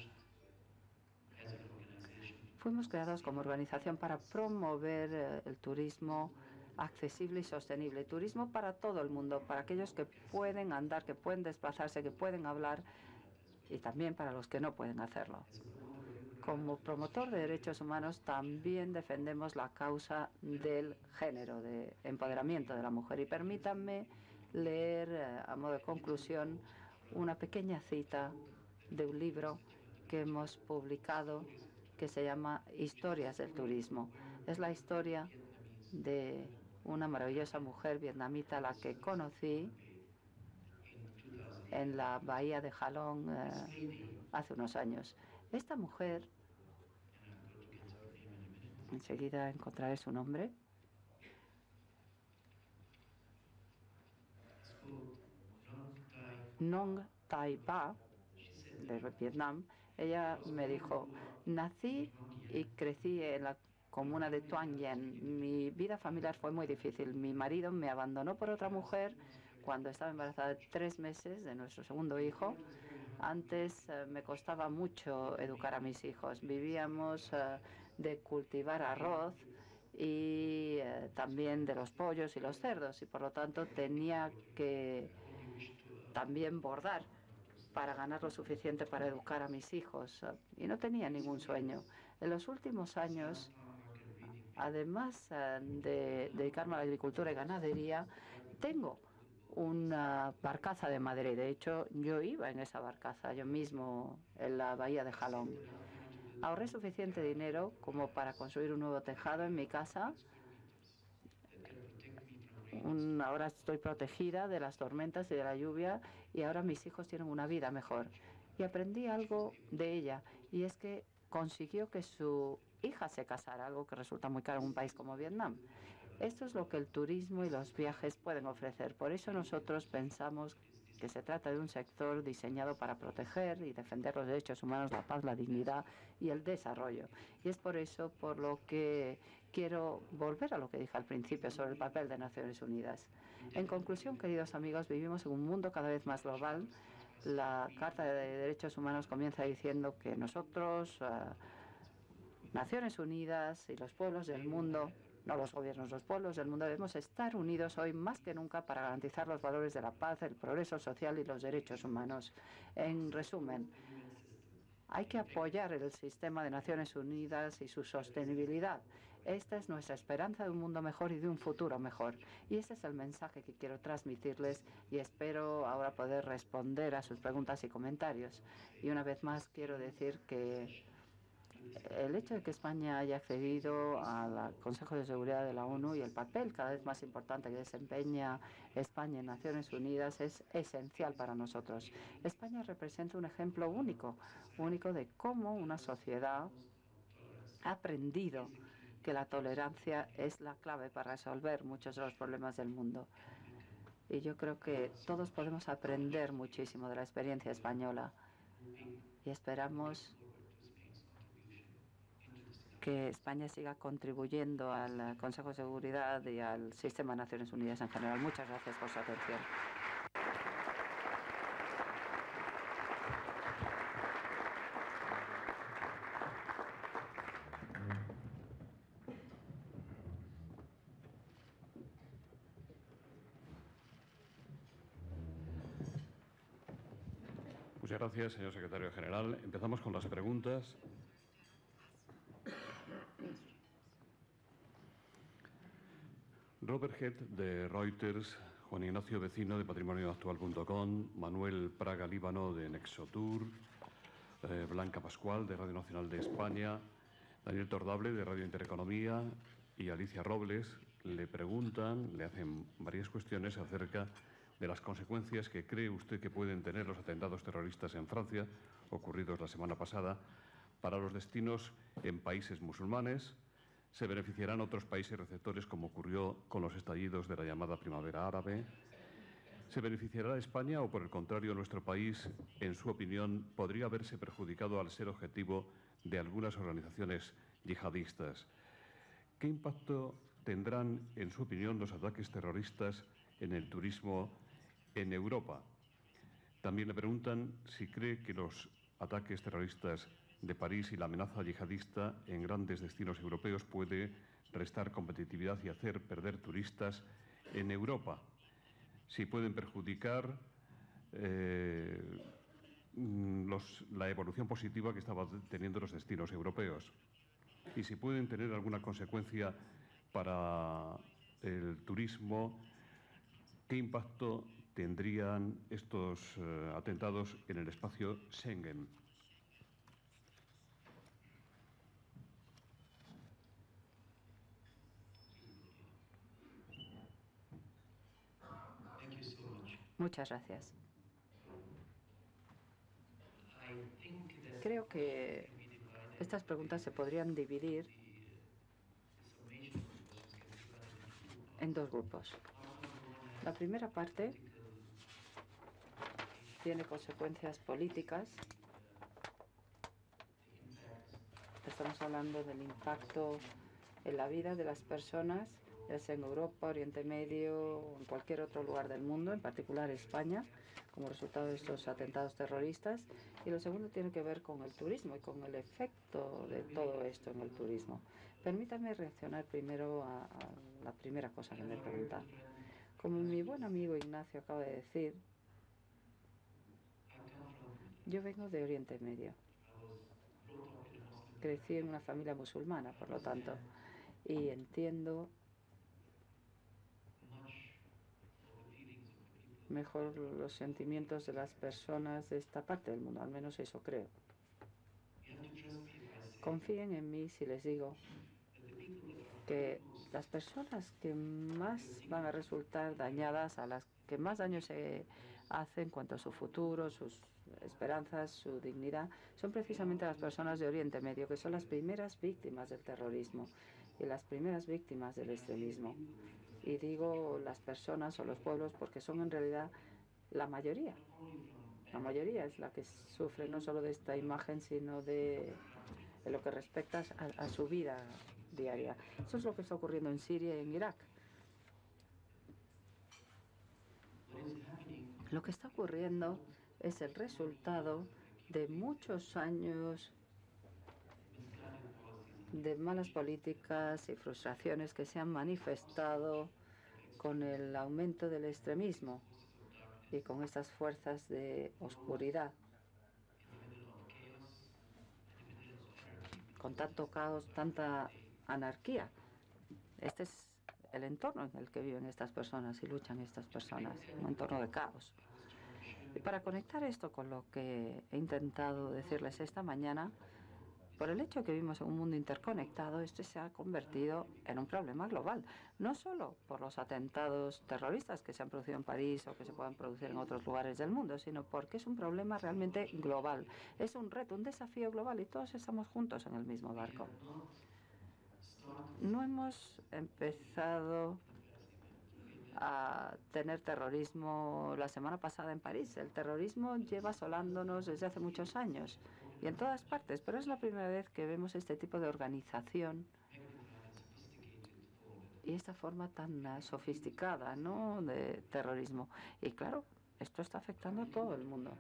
Fuimos creados como organización para promover el turismo accesible y sostenible. Turismo para todo el mundo, para aquellos que pueden andar, que pueden desplazarse, que pueden hablar, y también para los que no pueden hacerlo. Como promotor de derechos humanos también defendemos la causa del género, de empoderamiento de la mujer. Y permítanme leer a modo de conclusión una pequeña cita de un libro que hemos publicado que se llama Historias del Turismo. Es la historia de una maravillosa mujer vietnamita a la que conocí en la bahía de Halong hace unos años. Esta mujer, enseguida encontraré su nombre, Nong Tai Ba, de Vietnam. Ella me dijo: nací y crecí en la comuna de Tuan Yen. Mi vida familiar fue muy difícil. Mi marido me abandonó por otra mujer cuando estaba embarazada de 3 meses de nuestro segundo hijo. Antes me costaba mucho educar a mis hijos. Vivíamos de cultivar arroz y también de los pollos y los cerdos, y por lo tanto tenía que también bordar para ganar lo suficiente para educar a mis hijos, y no tenía ningún sueño. En los últimos años, además de dedicarme a la agricultura y ganadería, tengo una barcaza de madera. De hecho, yo iba en esa barcaza, yo mismo, en la bahía de Halong. Ahorré suficiente dinero como para construir un nuevo tejado en mi casa. Ahora estoy protegida de las tormentas y de la lluvia, y ahora mis hijos tienen una vida mejor. Y aprendí algo de ella, y es que consiguió que su hija se casara, algo que resulta muy caro en un país como Vietnam. Esto es lo que el turismo y los viajes pueden ofrecer. Por eso nosotros pensamos que se trata de un sector diseñado para proteger y defender los derechos humanos, la paz, la dignidad y el desarrollo. Y es por eso por lo que quiero volver a lo que dije al principio sobre el papel de Naciones Unidas. En conclusión, queridos amigos, vivimos en un mundo cada vez más global. La Carta de Derechos Humanos comienza diciendo que nosotros, Naciones Unidas y los pueblos del mundo, no los gobiernos, los pueblos del mundo, debemos estar unidos hoy más que nunca para garantizar los valores de la paz, el progreso social y los derechos humanos. En resumen, hay que apoyar el sistema de Naciones Unidas y su sostenibilidad. Esta es nuestra esperanza de un mundo mejor y de un futuro mejor. Y ese es el mensaje que quiero transmitirles, y espero ahora poder responder a sus preguntas y comentarios. Y una vez más quiero decir que el hecho de que España haya accedido al Consejo de Seguridad de la ONU y el papel cada vez más importante que desempeña España en Naciones Unidas es esencial para nosotros. España representa un ejemplo único de cómo una sociedad ha aprendido que la tolerancia es la clave para resolver muchos de los problemas del mundo. Y yo creo que todos podemos aprender muchísimo de la experiencia española, y esperamos que España siga contribuyendo al Consejo de Seguridad y al sistema de Naciones Unidas en general. Muchas gracias por su atención. Muchas gracias, señor secretario general. Empezamos con las preguntas. Robert Head, de Reuters, Juan Ignacio Vecino, de patrimonioactual.com, Manuel Praga Líbano, de Nexotour, Blanca Pascual, de Radio Nacional de España, Daniel Tordable, de Radio Intereconomía, y Alicia Robles le hacen varias cuestiones acerca de las consecuencias que cree usted que pueden tener los atentados terroristas en Francia, ocurridos la semana pasada, para los destinos en países musulmanes. ¿Se beneficiarán otros países receptores, como ocurrió con los estallidos de la llamada Primavera Árabe? ¿Se beneficiará España o, por el contrario, nuestro país, en su opinión, podría verse perjudicado al ser objetivo de algunas organizaciones yihadistas? ¿Qué impacto tendrán, en su opinión, los ataques terroristas en el turismo en Europa? También le preguntan si cree que los ataques terroristas de París y la amenaza yihadista en grandes destinos europeos puede restar competitividad y hacer perder turistas en Europa. Si pueden perjudicar la evolución positiva que estaban teniendo los destinos europeos. Y si pueden tener alguna consecuencia para el turismo, ¿qué impacto tendrían estos atentados en el espacio Schengen? Muchas gracias. Creo que estas preguntas se podrían dividir en dos grupos. La primera parte tiene consecuencias políticas. Estamos hablando del impacto en la vida de las personas, ya sea en Europa, Oriente Medio o en cualquier otro lugar del mundo, en particular España, como resultado de estos atentados terroristas. Y lo segundo tiene que ver con el turismo y con el efecto de todo esto en el turismo. Permítame reaccionar primero a la primera cosa que me preguntan. Como mi buen amigo Ignacio acaba de decir, yo vengo de Oriente Medio. Crecí en una familia musulmana, por lo tanto, y entiendo mejor los sentimientos de las personas de esta parte del mundo, al menos eso creo. Confíen en mí si les digo que las personas que más van a resultar dañadas, a las que más daño se hace en cuanto a su futuro, sus esperanzas, su dignidad, son precisamente las personas de Oriente Medio, que son las primeras víctimas del terrorismo y las primeras víctimas del extremismo. Y digo las personas o los pueblos porque son en realidad la mayoría. La mayoría es la que sufre no solo de esta imagen, sino de lo que respecta a su vida diaria. Eso es lo que está ocurriendo en Siria y en Irak. Lo que está ocurriendo es el resultado de muchos años de malas políticas y frustraciones que se han manifestado con el aumento del extremismo y con estas fuerzas de oscuridad, con tanto caos, tanta anarquía. Este es el entorno en el que viven estas personas y luchan estas personas, un entorno de caos. Y para conectar esto con lo que he intentado decirles esta mañana, por el hecho de que vivimos en un mundo interconectado, este se ha convertido en un problema global. No solo por los atentados terroristas que se han producido en París o que se puedan producir en otros lugares del mundo, sino porque es un problema realmente global. Es un reto, un desafío global y todos estamos juntos en el mismo barco. No hemos empezado a tener terrorismo la semana pasada en París. El terrorismo lleva asolándonos desde hace muchos años y en todas partes, pero es la primera vez que vemos este tipo de organización y esta forma tan sofisticada, ¿no?, de terrorismo. Y claro, esto está afectando a todo el mundo.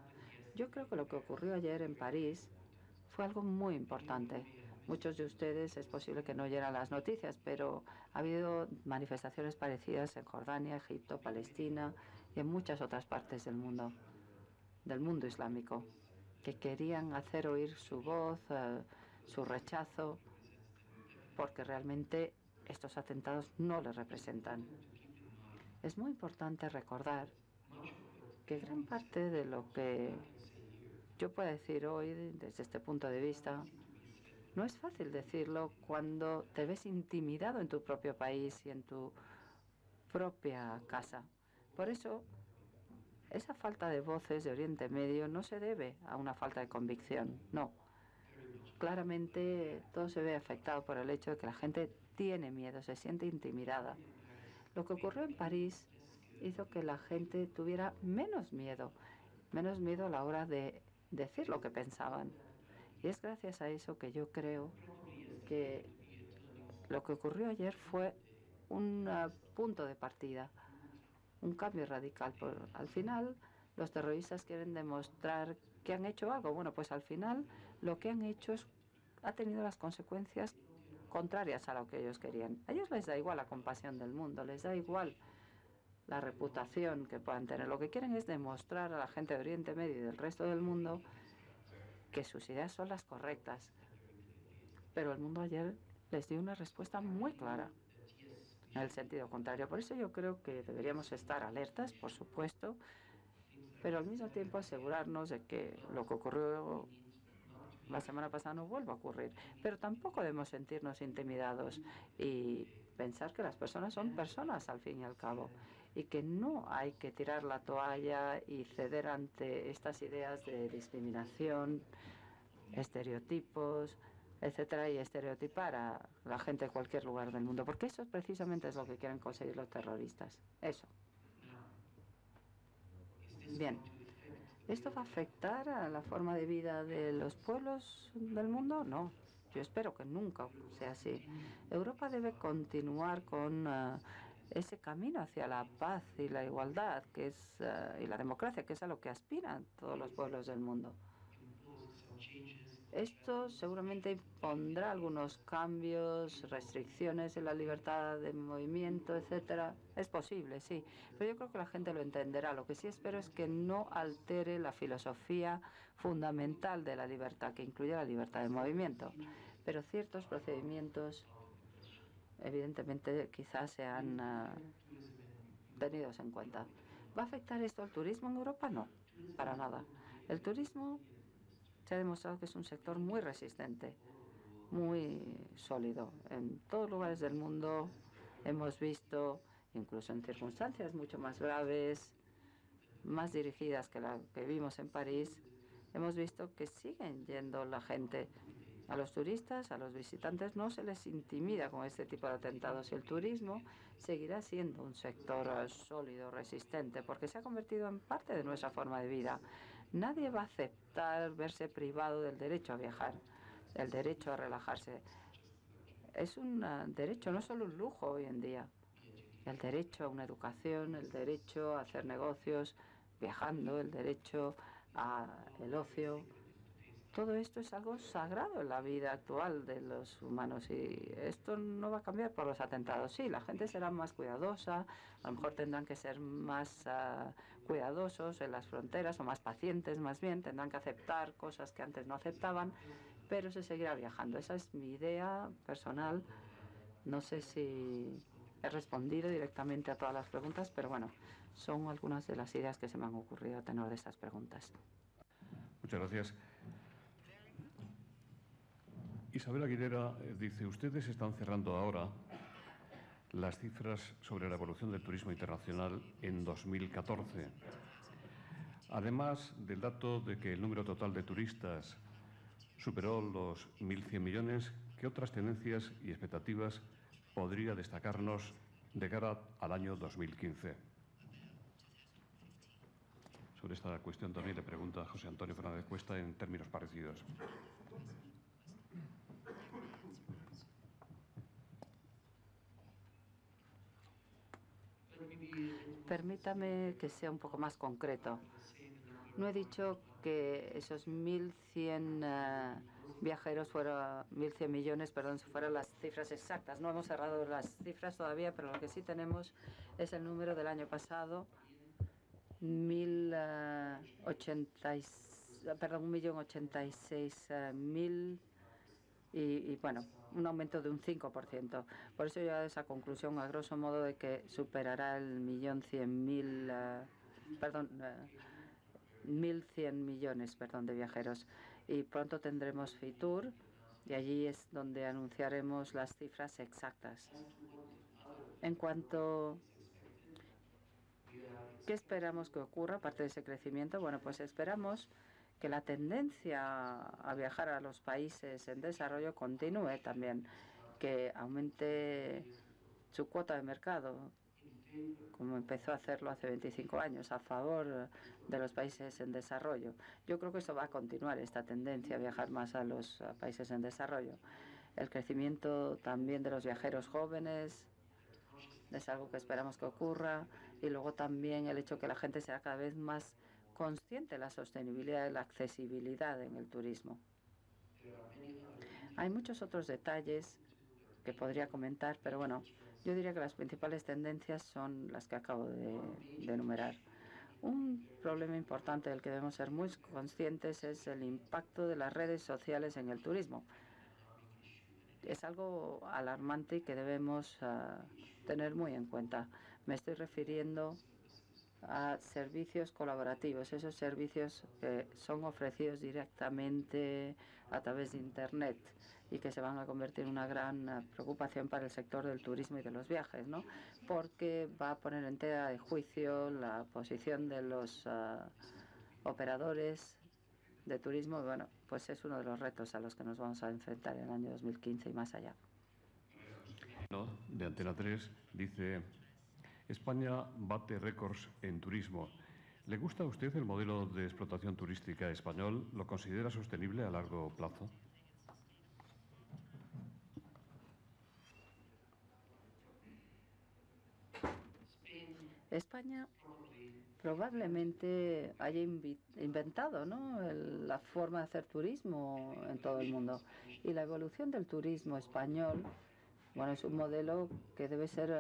Yo creo que lo que ocurrió ayer en París fue algo muy importante. Muchos de ustedes es posible que no oyeran las noticias, pero ha habido manifestaciones parecidas en Jordania, Egipto, Palestina y en muchas otras partes del mundo islámico, que querían hacer oír su voz, su rechazo, porque realmente estos atentados no les representan. Es muy importante recordar que gran parte de lo que yo puedo decir hoy, desde este punto de vista, no es fácil decirlo cuando te ves intimidado en tu propio país y en tu propia casa. Por eso, esa falta de voces de Oriente Medio no se debe a una falta de convicción, no. Claramente todo se ve afectado por el hecho de que la gente tiene miedo, se siente intimidada. Lo que ocurrió en París hizo que la gente tuviera menos miedo a la hora de decir lo que pensaban. Y es gracias a eso que yo creo que lo que ocurrió ayer fue un punto de partida, un cambio radical. Al final, los terroristas quieren demostrar que han hecho algo. Bueno, pues al final lo que han hecho ha tenido las consecuencias contrarias a lo que ellos querían. A ellos les da igual la compasión del mundo, les da igual la reputación que puedan tener. Lo que quieren es demostrar a la gente de Oriente Medio y del resto del mundo que sus ideas son las correctas. Pero el mundo ayer les dio una respuesta muy clara en el sentido contrario. Por eso yo creo que deberíamos estar alertas, por supuesto, pero al mismo tiempo asegurarnos de que lo que ocurrió la semana pasada no vuelva a ocurrir. Pero tampoco debemos sentirnos intimidados y pensar que las personas son personas al fin y al cabo y que no hay que tirar la toalla y ceder ante estas ideas de discriminación, estereotipos, etcétera, y estereotipar a la gente de cualquier lugar del mundo, porque eso precisamente es lo que quieren conseguir los terroristas. Eso. Bien. ¿Esto va a afectar a la forma de vida de los pueblos del mundo? No. Yo espero que nunca sea así. Europa debe continuar con ese camino hacia la paz y la igualdad y la democracia, que es a lo que aspiran todos los pueblos del mundo. Esto seguramente impondrá algunos cambios, restricciones en la libertad de movimiento, etcétera. Es posible, sí, pero yo creo que la gente lo entenderá. Lo que sí espero es que no altere la filosofía fundamental de la libertad, que incluye la libertad de movimiento. Pero ciertos procedimientos, evidentemente, quizás sean tenidos en cuenta. ¿Va a afectar esto al turismo en Europa? No, para nada. El turismo se ha demostrado que es un sector muy resistente, muy sólido. En todos lugares del mundo hemos visto, incluso en circunstancias mucho más graves, más dirigidas que la que vimos en París, hemos visto que siguen yendo la gente. A los turistas, a los visitantes, no se les intimida con este tipo de atentados. Y el turismo seguirá siendo un sector sólido, resistente, porque se ha convertido en parte de nuestra forma de vida. Nadie va a aceptar verse privado del derecho a viajar, el derecho a relajarse. Es un derecho, no solo un lujo hoy en día. El derecho a una educación, el derecho a hacer negocios viajando, el derecho al ocio. Todo esto es algo sagrado en la vida actual de los humanos y esto no va a cambiar por los atentados. Sí, la gente será más cuidadosa, a lo mejor tendrán que ser más cuidadosos en las fronteras o más pacientes más bien, tendrán que aceptar cosas que antes no aceptaban, pero se seguirá viajando. Esa es mi idea personal. No sé si he respondido directamente a todas las preguntas, pero bueno, son algunas de las ideas que se me han ocurrido a tenor de estas preguntas. Muchas gracias. Isabel Aguilera dice, ustedes están cerrando ahora las cifras sobre la evolución del turismo internacional en 2014. Además del dato de que el número total de turistas superó los 1.100 millones, ¿qué otras tendencias y expectativas podría destacarnos de cara al año 2015? Sobre esta cuestión también le pregunta José Antonio Fernández Cuesta en términos parecidos. Permítame que sea un poco más concreto. No he dicho que esos 1.100 viajeros fueron 1.100 millones, perdón, fueran las cifras exactas. No hemos cerrado las cifras todavía, pero lo que sí tenemos es el número del año pasado, 1.086.000 y bueno, un aumento de un 5%. Por eso he llegado a esa conclusión, a grosso modo, de que superará el 1.100 millones, de viajeros. Y pronto tendremos Fitur y allí es donde anunciaremos las cifras exactas. En cuanto ¿qué esperamos que ocurra aparte de ese crecimiento? Bueno, pues esperamos que la tendencia a viajar a los países en desarrollo continúe también, que aumente su cuota de mercado, como empezó a hacerlo hace 25 años, a favor de los países en desarrollo. Yo creo que eso va a continuar, esta tendencia a viajar más a los países en desarrollo. El crecimiento también de los viajeros jóvenes es algo que esperamos que ocurra, y luego también el hecho que la gente será cada vez más consciente de la sostenibilidad y la accesibilidad en el turismo. Hay muchos otros detalles que podría comentar, pero bueno, yo diría que las principales tendencias son las que acabo de enumerar. Un problema importante del que debemos ser muy conscientes es el impacto de las redes sociales en el turismo. Es algo alarmante y que debemos tener muy en cuenta. Me estoy refiriendo a servicios colaborativos, esos servicios que son ofrecidos directamente a través de Internet y que se van a convertir en una gran preocupación para el sector del turismo y de los viajes, ¿no? Porque va a poner en tela de juicio la posición de los operadores de turismo. Bueno, pues es uno de los retos a los que nos vamos a enfrentar en el año 2015 y más allá. De Antena 3 dice: España bate récords en turismo. ¿Le gusta a usted el modelo de explotación turística español? ¿Lo considera sostenible a largo plazo? España probablemente haya inventado, ¿no?, la forma de hacer turismo en todo el mundo. Y la evolución del turismo español, bueno, es un modelo que debe ser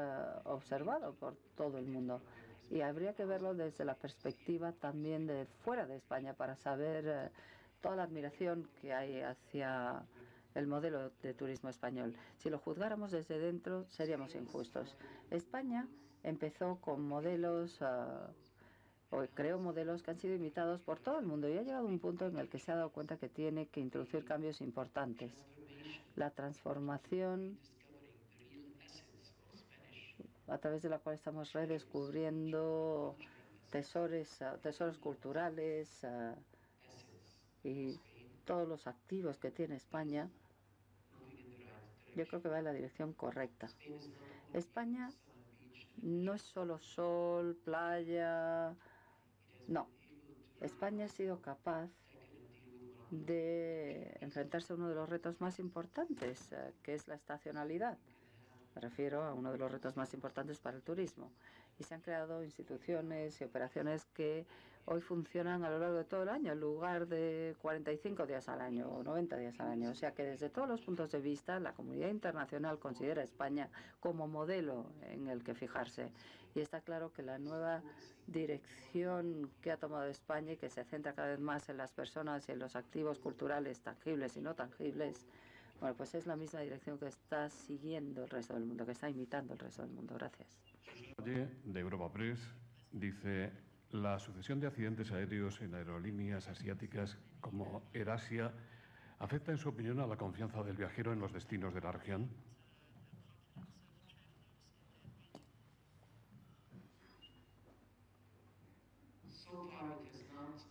observado por todo el mundo. Y habría que verlo desde la perspectiva también de fuera de España para saber toda la admiración que hay hacia el modelo de turismo español. Si lo juzgáramos desde dentro, seríamos injustos. España empezó con modelos, o creó modelos que han sido imitados por todo el mundo y ha llegado a un punto en el que se ha dado cuenta que tiene que introducir cambios importantes. La transformación a través de la cual estamos redescubriendo tesoros culturales y todos los activos que tiene España, yo creo que va en la dirección correcta. España no es solo sol, playa, no. España ha sido capaz de enfrentarse a uno de los retos más importantes, que es la estacionalidad. Me refiero a uno de los retos más importantes para el turismo. Y se han creado instituciones y operaciones que hoy funcionan a lo largo de todo el año, en lugar de 45 días al año o 90 días al año. O sea que desde todos los puntos de vista, la comunidad internacional considera a España como modelo en el que fijarse. Y está claro que la nueva dirección que ha tomado España y que se centra cada vez más en las personas y en los activos culturales tangibles y no tangibles, bueno, pues es la misma dirección que está siguiendo el resto del mundo, que está imitando el resto del mundo. Gracias. De Europa Press dice: la sucesión de accidentes aéreos en aerolíneas asiáticas como AirAsia afecta, en su opinión, a la confianza del viajero en los destinos de la región.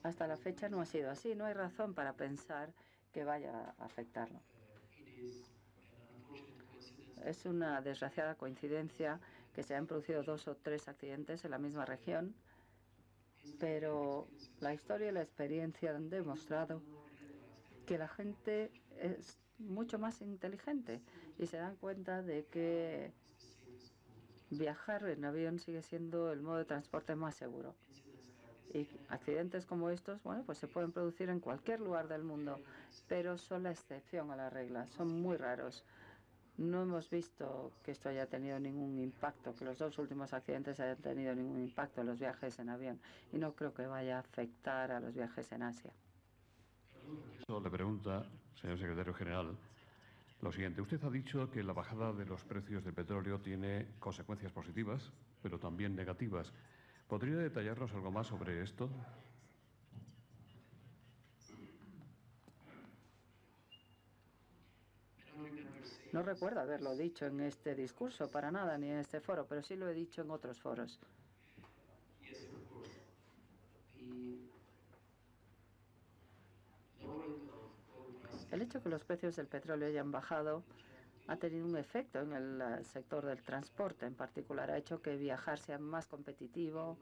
Hasta la fecha no ha sido así. No hay razón para pensar que vaya a afectarlo. Es una desgraciada coincidencia que se han producido 2 o 3 accidentes en la misma región, pero la historia y la experiencia han demostrado que la gente es mucho más inteligente y se dan cuenta de que viajar en avión sigue siendo el modo de transporte más seguro. Y accidentes como estos, bueno, pues se pueden producir en cualquier lugar del mundo, pero son la excepción a la regla, son muy raros. No hemos visto que esto haya tenido ningún impacto, que los 2 últimos accidentes hayan tenido ningún impacto en los viajes en avión, y no creo que vaya a afectar a los viajes en Asia. Le pregunta, señor secretario general, lo siguiente: usted ha dicho que la bajada de los precios del petróleo tiene consecuencias positivas, pero también negativas. ¿Podría detallarnos algo más sobre esto? No recuerdo haberlo dicho en este discurso para nada, ni en este foro, pero sí lo he dicho en otros foros. El hecho de que los precios del petróleo hayan bajado ha tenido un efecto en el sector del transporte en particular. Ha hecho que viajar sea más competitivo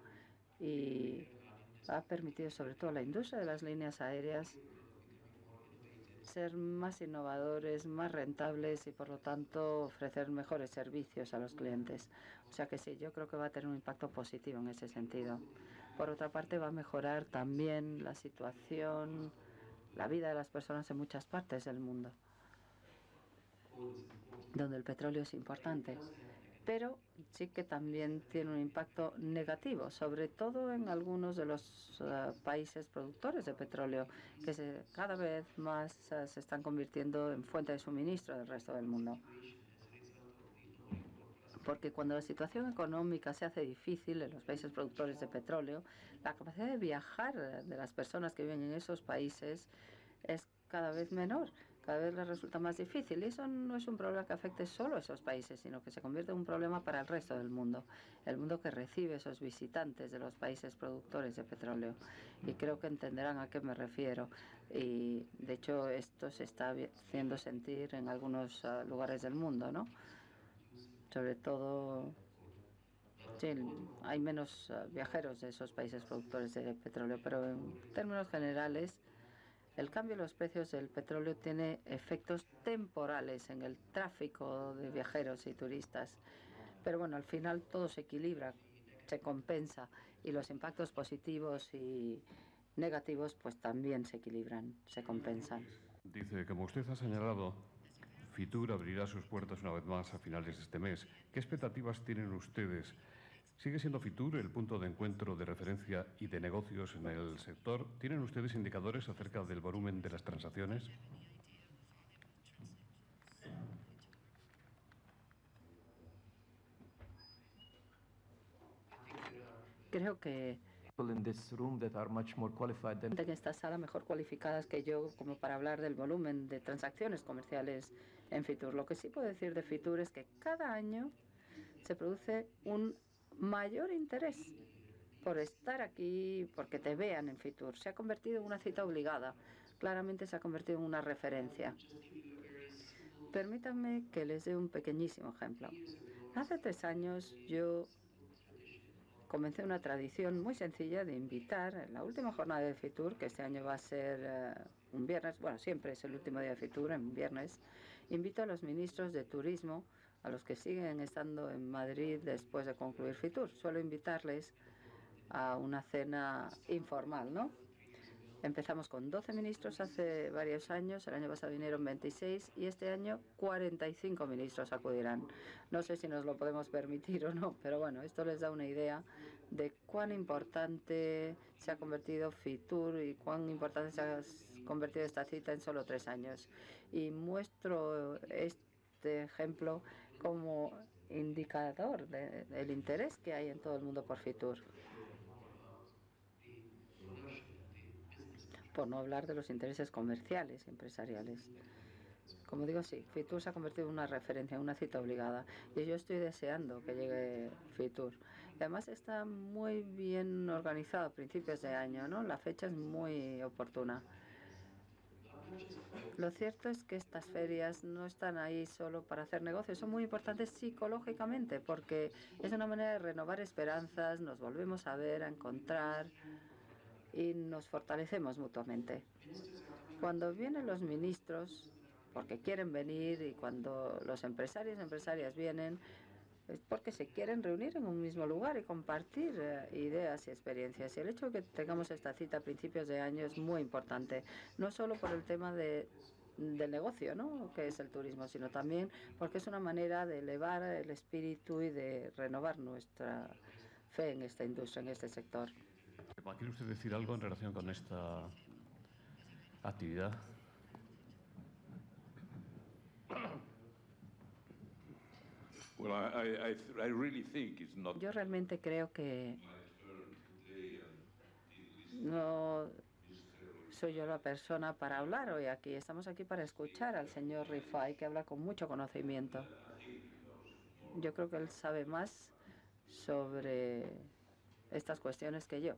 y ha permitido sobre todo a la industria de las líneas aéreas ser más innovadores, más rentables y por lo tanto ofrecer mejores servicios a los clientes. O sea que sí, yo creo que va a tener un impacto positivo en ese sentido. Por otra parte, va a mejorar también la situación, la vida de las personas en muchas partes del mundo, donde el petróleo es importante. Pero sí que también tiene un impacto negativo, sobre todo en algunos de los países productores de petróleo, que cada vez más se están convirtiendo en fuente de suministro del resto del mundo. Porque cuando la situación económica se hace difícil en los países productores de petróleo, la capacidad de viajar de las personas que viven en esos países es cada vez menor, cada vez les resulta más difícil. Y eso no es un problema que afecte solo a esos países, sino que se convierte en un problema para el resto del mundo, el mundo que recibe esos visitantes de los países productores de petróleo. Y creo que entenderán a qué me refiero. Y de hecho esto se está haciendo sentir en algunos lugares del mundo, ¿no? Sobre todo, sí, hay menos viajeros de esos países productores de petróleo, pero en términos generales, el cambio en los precios del petróleo tiene efectos temporales en el tráfico de viajeros y turistas. Pero bueno, al final todo se equilibra, se compensa y los impactos positivos y negativos pues también se equilibran, se compensan. Dice, como usted ha señalado, Fitur abrirá sus puertas una vez más a finales de este mes. ¿Qué expectativas tienen ustedes? ¿Sigue siendo Fitur el punto de encuentro de referencia y de negocios en el sector? ¿Tienen ustedes indicadores acerca del volumen de las transacciones? Creo que in this room that are much more qualified than en esta sala mejor cualificadas que yo como para hablar del volumen de transacciones comerciales en Fitur. Lo que sí puedo decir de Fitur es que cada año se produce un mayor interés por estar aquí, porque te vean en Fitur. Se ha convertido en una cita obligada. Claramente se ha convertido en una referencia. Permítanme que les dé un pequeñísimo ejemplo. Hace 3 años yo comencé una tradición muy sencilla de invitar en la última jornada de Fitur, que este año va a ser un viernes, bueno, siempre es el último día de Fitur, en viernes, invito a los ministros de turismo, a los que siguen estando en Madrid después de concluir Fitur. Suelo invitarles a una cena informal, ¿no? Empezamos con 12 ministros hace varios años, el año pasado vinieron 26 y este año 45 ministros acudirán. No sé si nos lo podemos permitir o no, pero bueno, esto les da una idea de cuán importante se ha convertido Fitur y cuán importante se ha convertido esta cita en solo 3 años. Y muestro este ejemplo como indicador del interés que hay en todo el mundo por Fitur. Por no hablar de los intereses comerciales y empresariales. Como digo, sí, Fitur se ha convertido en una referencia, en una cita obligada. Y yo estoy deseando que llegue Fitur. Y además está muy bien organizado a principios de año, ¿no? La fecha es muy oportuna. Lo cierto es que estas ferias no están ahí solo para hacer negocios, son muy importantes psicológicamente porque es una manera de renovar esperanzas, nos volvemos a ver, a encontrar y nos fortalecemos mutuamente. Cuando vienen los ministros, porque quieren venir, y cuando los empresarios y empresarias vienen, es porque se quieren reunir en un mismo lugar y compartir ideas y experiencias. Y el hecho de que tengamos esta cita a principios de año es muy importante, no solo por el tema del negocio, ¿no?, que es el turismo, sino también porque es una manera de elevar el espíritu y de renovar nuestra fe en esta industria, en este sector. ¿Quiere usted decir algo en relación con esta actividad? Yo realmente creo que no soy yo la persona para hablar hoy aquí. Estamos aquí para escuchar al señor Rifai, que habla con mucho conocimiento. Yo creo que él sabe más sobre estas cuestiones que yo.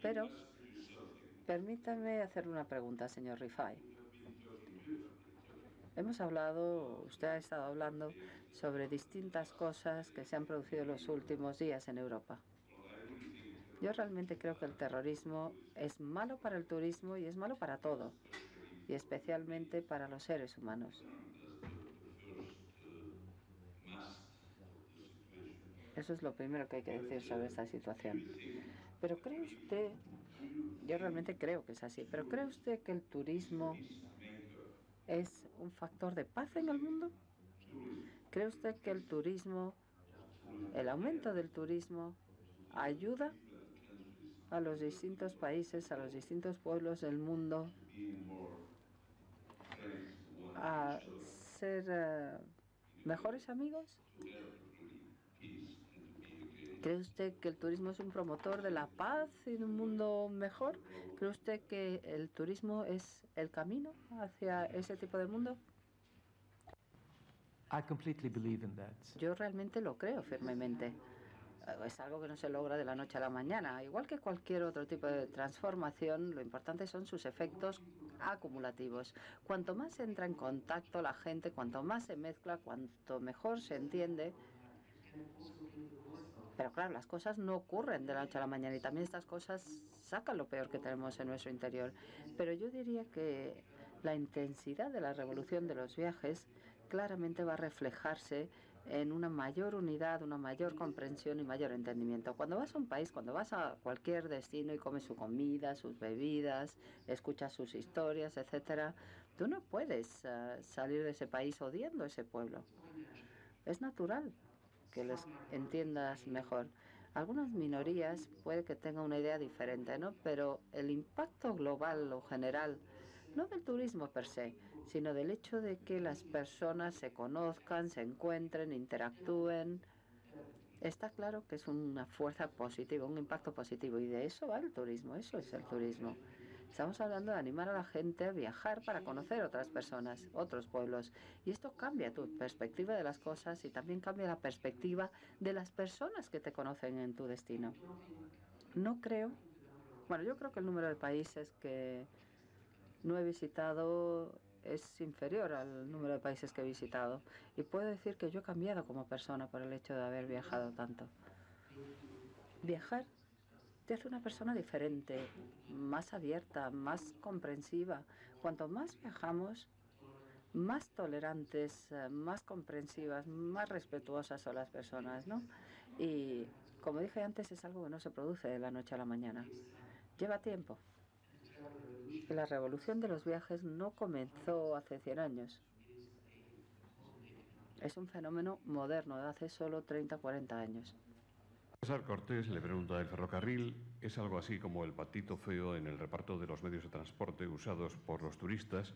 Pero permítame hacerle una pregunta, señor Rifai. Usted ha estado hablando sobre distintas cosas que se han producido en los últimos días en Europa. Yo realmente creo que el terrorismo es malo para el turismo y es malo para todo, y especialmente para los seres humanos. Eso es lo primero que hay que decir sobre esta situación. Pero ¿cree usted, yo realmente creo que es así, pero ¿cree usted que el turismo es un factor de paz en el mundo? ¿Cree usted que el turismo, el aumento del turismo, ayuda a los distintos países, a los distintos pueblos del mundo a ser mejores amigos? ¿Cree usted que el turismo es un promotor de la paz y de un mundo mejor? ¿Cree usted que el turismo es el camino hacia ese tipo de mundo? I completely believe in that. Yo realmente lo creo firmemente. Es algo que no se logra de la noche a la mañana. Igual que cualquier otro tipo de transformación, lo importante son sus efectos acumulativos. Cuanto más entra en contacto la gente, cuanto más se mezcla, cuanto mejor se entiende. Pero claro, las cosas no ocurren de la noche a la mañana y también estas cosas sacan lo peor que tenemos en nuestro interior. Pero yo diría que la intensidad de la revolución de los viajes claramente va a reflejarse en una mayor unidad, una mayor comprensión y mayor entendimiento. Cuando vas a un país, cuando vas a cualquier destino y comes su comida, sus bebidas, escuchas sus historias, etcétera, tú no puedes salir de ese país odiando ese pueblo. Es natural que les entiendas mejor. Algunas minorías puede que tengan una idea diferente, ¿no? Pero el impacto global o general, no del turismo per se, sino del hecho de que las personas se conozcan, se encuentren, interactúen, está claro que es una fuerza positiva, un impacto positivo. Y de eso va el turismo, eso es el turismo. Estamos hablando de animar a la gente a viajar para conocer otras personas, otros pueblos. Y esto cambia tu perspectiva de las cosas y también cambia la perspectiva de las personas que te conocen en tu destino. No creo, bueno, yo creo que el número de países que no he visitado es inferior al número de países que he visitado. Y puedo decir que yo he cambiado como persona por el hecho de haber viajado tanto. Viajar te hace una persona diferente, más abierta, más comprensiva. Cuanto más viajamos, más tolerantes, más comprensivas, más respetuosas son las personas, ¿no? Y como dije antes, es algo que no se produce de la noche a la mañana. Lleva tiempo. La revolución de los viajes no comenzó hace 100 años. Es un fenómeno moderno de hace solo 30 o 40 años. César Cortés le pregunta, ¿el ferrocarril es algo así como el patito feo en el reparto de los medios de transporte usados por los turistas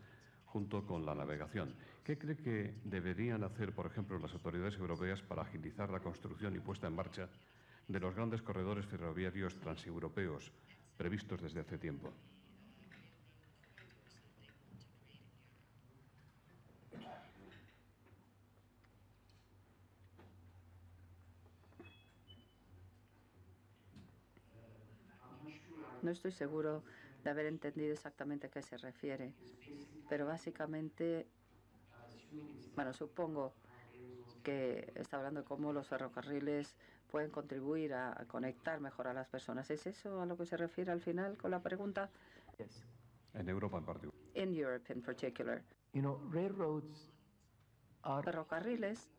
junto con la navegación? ¿Qué cree que deberían hacer, por ejemplo, las autoridades europeas para agilizar la construcción y puesta en marcha de los grandes corredores ferroviarios transeuropeos previstos desde hace tiempo? No estoy seguro de haber entendido exactamente a qué se refiere, pero básicamente, bueno, supongo que está hablando de cómo los ferrocarriles pueden contribuir a conectar mejor a las personas. ¿Es eso a lo que se refiere al final con la pregunta? Yes. En Europa en particular. In Europe in particular. You know, railroads are Ferrocarriles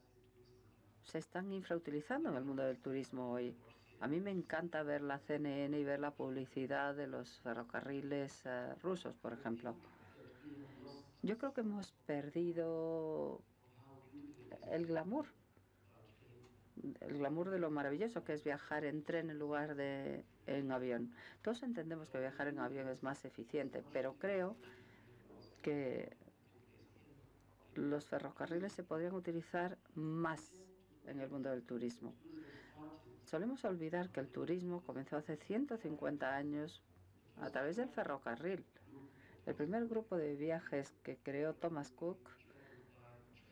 se están infrautilizando en el mundo del turismo hoy. A mí me encanta ver la CNN y ver la publicidad de los ferrocarriles rusos, por ejemplo. Yo creo que hemos perdido el glamour de lo maravilloso que es viajar en tren en lugar de en avión. Todos entendemos que viajar en avión es más eficiente, pero creo que los ferrocarriles se podrían utilizar más en el mundo del turismo. Solemos olvidar que el turismo comenzó hace 150 años a través del ferrocarril. El primer grupo de viajes que creó Thomas Cook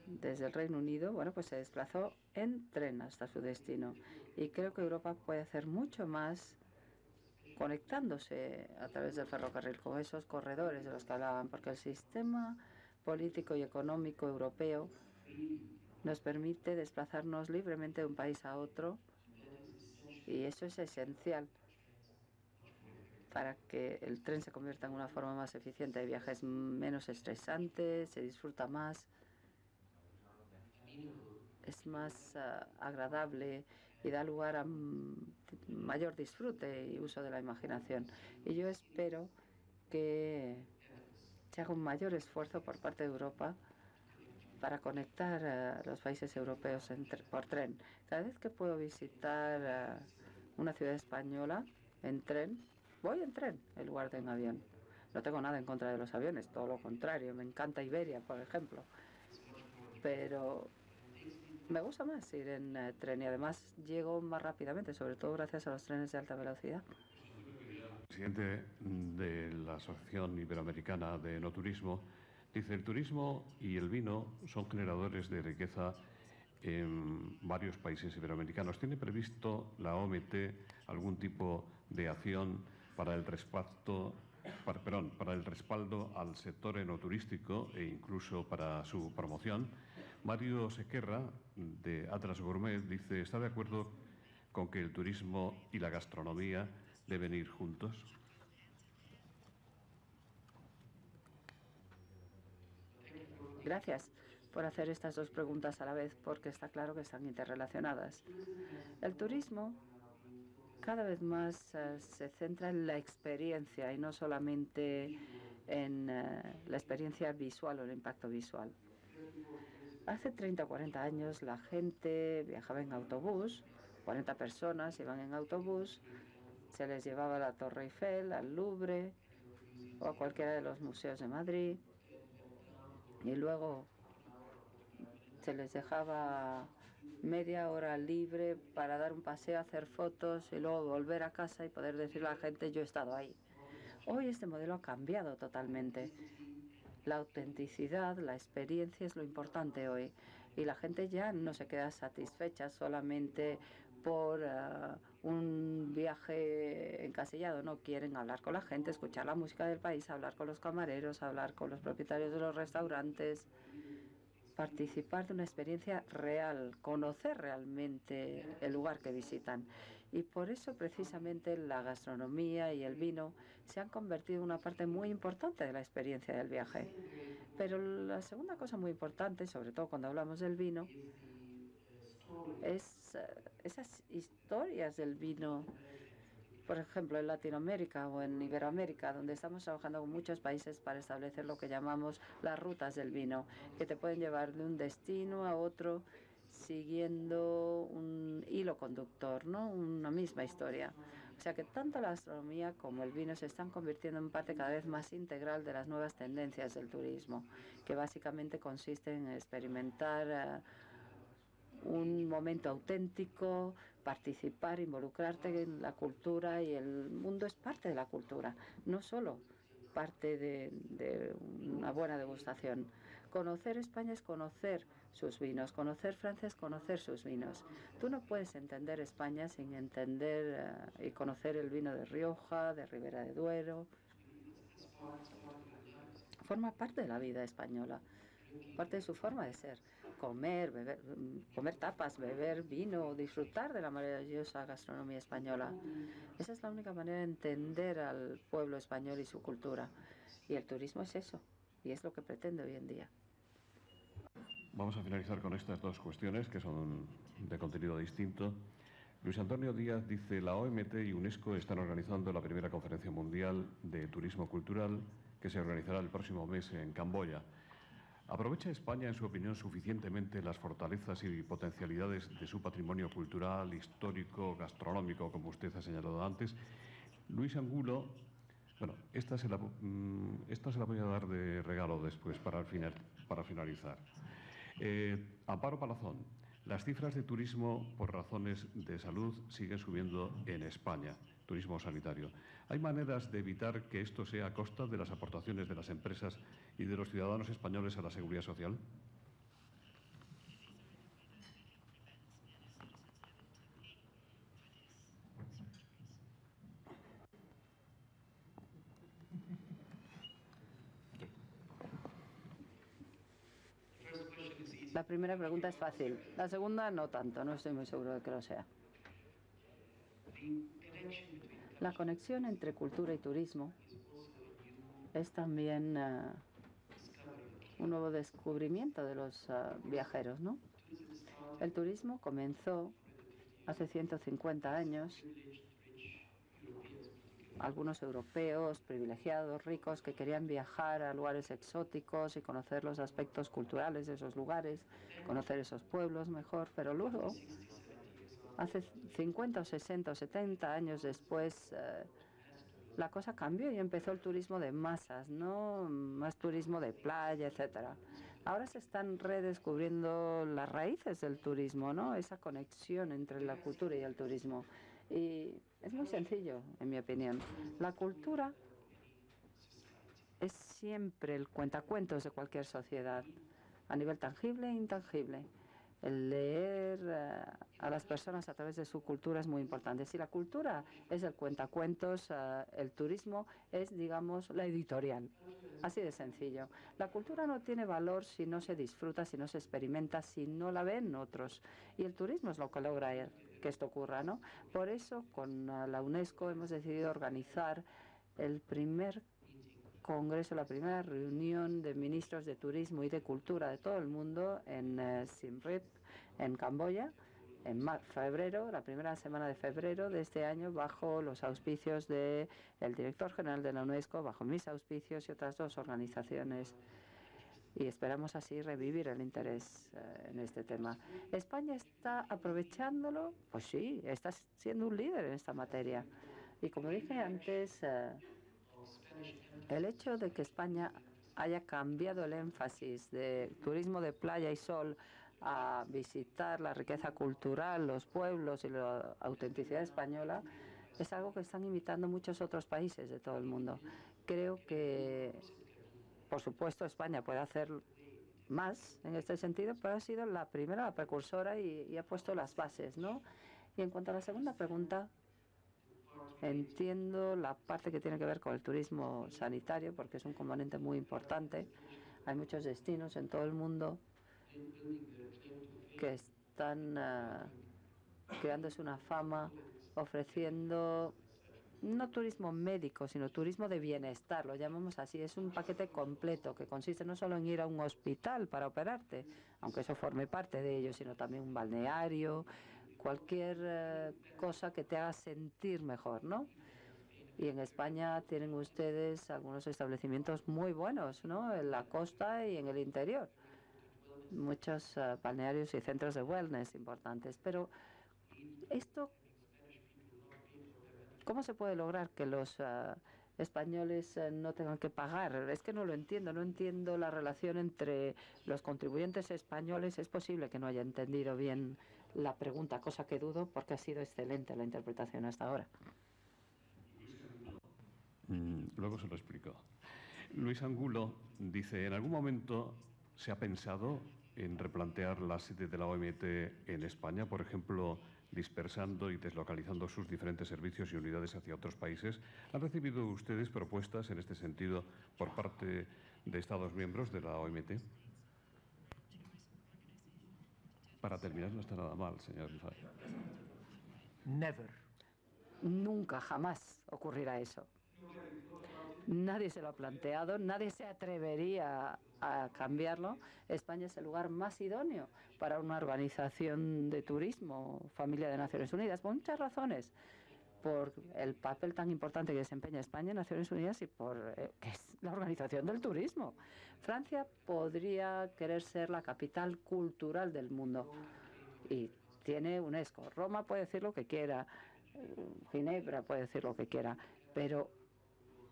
desde el Reino Unido, bueno, pues se desplazó en tren hasta su destino. Y creo que Europa puede hacer mucho más conectándose a través del ferrocarril con esos corredores de los que hablaban, porque el sistema político y económico europeo nos permite desplazarnos libremente de un país a otro y eso es esencial para que el tren se convierta en una forma más eficiente de viajes, menos estresante, se disfruta más. Es es más agradable y da lugar a mayor disfrute y uso de la imaginación. Y yo espero que se haga un mayor esfuerzo por parte de Europa para conectar a los países europeos por tren. Cada vez que puedo visitar una ciudad española en tren, voy en tren en lugar de en avión. No tengo nada en contra de los aviones, todo lo contrario. Me encanta Iberia, por ejemplo. Pero me gusta más ir en tren y además llego más rápidamente, sobre todo gracias a los trenes de alta velocidad. Presidente de la Asociación Iberoamericana de Enoturismo dice: el turismo y el vino son generadores de riqueza en varios países iberoamericanos. ¿Tiene previsto la OMT algún tipo de acción para el respaldo al sector enoturístico e incluso para su promoción? Mario Sequerra, de Atlas Gourmet, dice: ¿está de acuerdo con que el turismo y la gastronomía deben ir juntos? Gracias por hacer estas dos preguntas a la vez, porque está claro que están interrelacionadas. El turismo cada vez más se centra en la experiencia y no solamente en la experiencia visual o el impacto visual. Hace 30 o 40 años la gente viajaba en autobús, 40 personas iban en autobús, se les llevaba a la Torre Eiffel, al Louvre o a cualquiera de los museos de Madrid y luego se les dejaba media hora libre para dar un paseo, hacer fotos y luego volver a casa y poder decirle a la gente: yo he estado ahí. Hoy este modelo ha cambiado totalmente. La autenticidad, la experiencia es lo importante hoy y la gente ya no se queda satisfecha solamente por un viaje encasillado. No, quieren hablar con la gente, escuchar la música del país, hablar con los camareros, hablar con los propietarios de los restaurantes, participar de una experiencia real, conocer realmente el lugar que visitan. Y por eso precisamente la gastronomía y el vino se han convertido en una parte muy importante de la experiencia del viaje. Pero la segunda cosa muy importante, sobre todo cuando hablamos del vino, es esas historias del vino. Por ejemplo, en Latinoamérica o en Iberoamérica, donde estamos trabajando con muchos países para establecer lo que llamamos las rutas del vino, que te pueden llevar de un destino a otro siguiendo un hilo conductor, ¿no? Una misma historia. O sea que tanto la gastronomía como el vino se están convirtiendo en parte cada vez más integral de las nuevas tendencias del turismo, que básicamente consiste en experimentar un momento auténtico, participar, involucrarte en la cultura, y el mundo es parte de la cultura, no solo parte de una buena degustación. Conocer España es conocer sus vinos, conocer Francia es conocer sus vinos. Tú no puedes entender España sin entender y conocer el vino de Rioja, de Ribera de Duero. Forma parte de la vida española, parte de su forma de ser. Comer, beber, comer tapas, beber vino, disfrutar de la maravillosa gastronomía española. Esa es la única manera de entender al pueblo español y su cultura. Y el turismo es eso, y es lo que pretende hoy en día. Vamos a finalizar con estas dos cuestiones que son de contenido distinto. Luis Antonio Díaz dice: la OMT y UNESCO están organizando la primera conferencia mundial de turismo cultural que se organizará el próximo mes en Camboya. ¿Aprovecha España, en su opinión, suficientemente las fortalezas y potencialidades de su patrimonio cultural, histórico, gastronómico, como usted ha señalado antes? Luis Angulo, bueno, esta se la voy a dar de regalo después para finalizar. Amparo Palazón: las cifras de turismo por razones de salud siguen subiendo en España, turismo sanitario. ¿Hay maneras de evitar que esto sea a costa de las aportaciones de las empresas y de los ciudadanos españoles a la seguridad social? La primera pregunta es fácil, la segunda no tanto, no estoy muy seguro de que lo sea. La conexión entre cultura y turismo es también un nuevo descubrimiento de los viajeros, ¿no? El turismo comenzó hace 150 años. Algunos europeos privilegiados, ricos, que querían viajar a lugares exóticos y conocer los aspectos culturales de esos lugares, conocer esos pueblos mejor, pero luego, hace 50 o 60 o 70 años después, la cosa cambió y empezó el turismo de masas, ¿no? Más turismo de playa, etcétera. Ahora se están redescubriendo las raíces del turismo, ¿no? Esa conexión entre la cultura y el turismo. Y es muy sencillo, en mi opinión. La cultura es siempre el cuentacuentos de cualquier sociedad, a nivel tangible e intangible. El leer a las personas a través de su cultura es muy importante. Si la cultura es el cuentacuentos, el turismo es, digamos, la editorial. Así de sencillo. La cultura no tiene valor si no se disfruta, si no se experimenta, si no la ven otros. Y el turismo es lo que logra que esto ocurra, ¿no? Por eso, con la UNESCO hemos decidido organizar el primer congreso, la primera reunión de ministros de turismo y de cultura de todo el mundo en Siem Reap, en Camboya, en febrero, la primera semana de febrero de este año, bajo los auspicios del director general de la UNESCO, bajo mis auspicios y otras dos organizaciones. Y esperamos así revivir el interés en este tema. ¿España está aprovechándolo? Pues sí, está siendo un líder en esta materia. Y como dije antes, el hecho de que España haya cambiado el énfasis de turismo de playa y sol a visitar la riqueza cultural, los pueblos y la autenticidad española, es algo que están imitando muchos otros países de todo el mundo. Creo que, por supuesto, España puede hacer más en este sentido, pero ha sido la primera, la precursora y ha puesto las bases, ¿no? Y en cuanto a la segunda pregunta, entiendo la parte que tiene que ver con el turismo sanitario, porque es un componente muy importante. Hay muchos destinos en todo el mundo que están creándose una fama, ofreciendo no turismo médico, sino turismo de bienestar, lo llamamos así. Es un paquete completo que consiste no solo en ir a un hospital para operarte, aunque eso forme parte de ello, sino también un balneario, cualquier cosa que te haga sentir mejor, ¿no? Y en España tienen ustedes algunos establecimientos muy buenos, ¿no? En la costa y en el interior. Muchos balnearios y centros de wellness importantes. Pero esto, ¿cómo se puede lograr que los españoles no tengan que pagar? Es que no lo entiendo, no entiendo la relación entre los contribuyentes españoles. Es posible que no haya entendido bien la pregunta, cosa que dudo porque ha sido excelente la interpretación hasta ahora. Luego se lo explico. Luis Angulo dice, ¿en algún momento se ha pensado en replantear la sede de la OMT en España, por ejemplo, dispersando y deslocalizando sus diferentes servicios y unidades hacia otros países? ¿Han recibido ustedes propuestas en este sentido por parte de Estados miembros de la OMT? Para terminar, no está nada mal, señor Rifai. Never. Nunca, jamás ocurrirá eso. Nadie se lo ha planteado, nadie se atrevería a cambiarlo. España es el lugar más idóneo para una organización de turismo, familia de Naciones Unidas, por muchas razones. Por el papel tan importante que desempeña España en Naciones Unidas y por que es la organización del turismo. Francia podría querer ser la capital cultural del mundo y tiene UNESCO. Roma puede decir lo que quiera, Ginebra puede decir lo que quiera, pero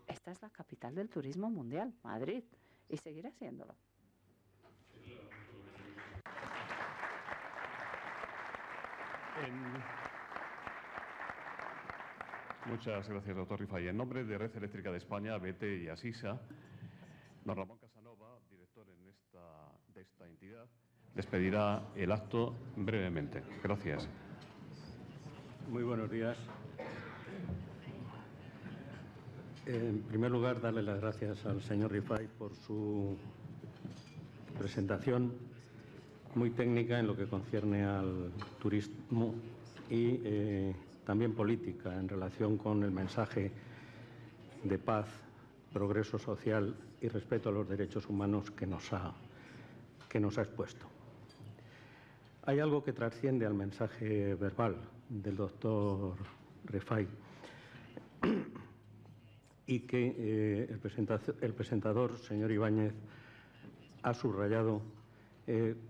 esta es la capital del turismo mundial, Madrid, y seguirá siéndolo. Muchas gracias, doctor Rifai. En nombre de Red Eléctrica de España, ABETE y Asisa, don Ramón Casanova, director de esta entidad, despedirá el acto brevemente. Gracias. Muy buenos días. En primer lugar, darle las gracias al señor Rifai por su presentación muy técnica en lo que concierne al turismo y también política en relación con el mensaje de paz, progreso social y respeto a los derechos humanos que nos ha expuesto. hay algo que trasciende al mensaje verbal del doctor Rifai y que el presentador, señor Ibáñez, ha subrayado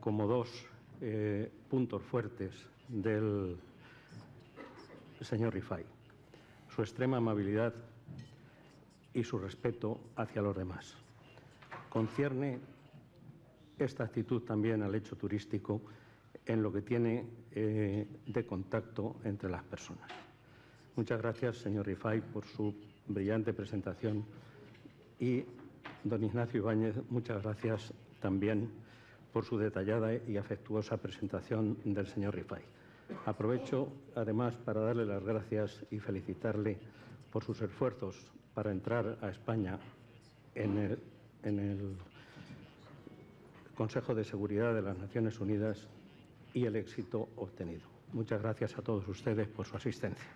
como dos puntos fuertes del señor Rifai: su extrema amabilidad y su respeto hacia los demás. Concierne esta actitud también al hecho turístico en lo que tiene de contacto entre las personas. Muchas gracias, señor Rifai, por su brillante presentación, y don Ignacio Ibáñez, muchas gracias también por su detallada y afectuosa presentación del señor Rifai. Aprovecho, además, para darle las gracias y felicitarle por sus esfuerzos para entrar a España en el Consejo de Seguridad de las Naciones Unidas y el éxito obtenido. Muchas gracias a todos ustedes por su asistencia.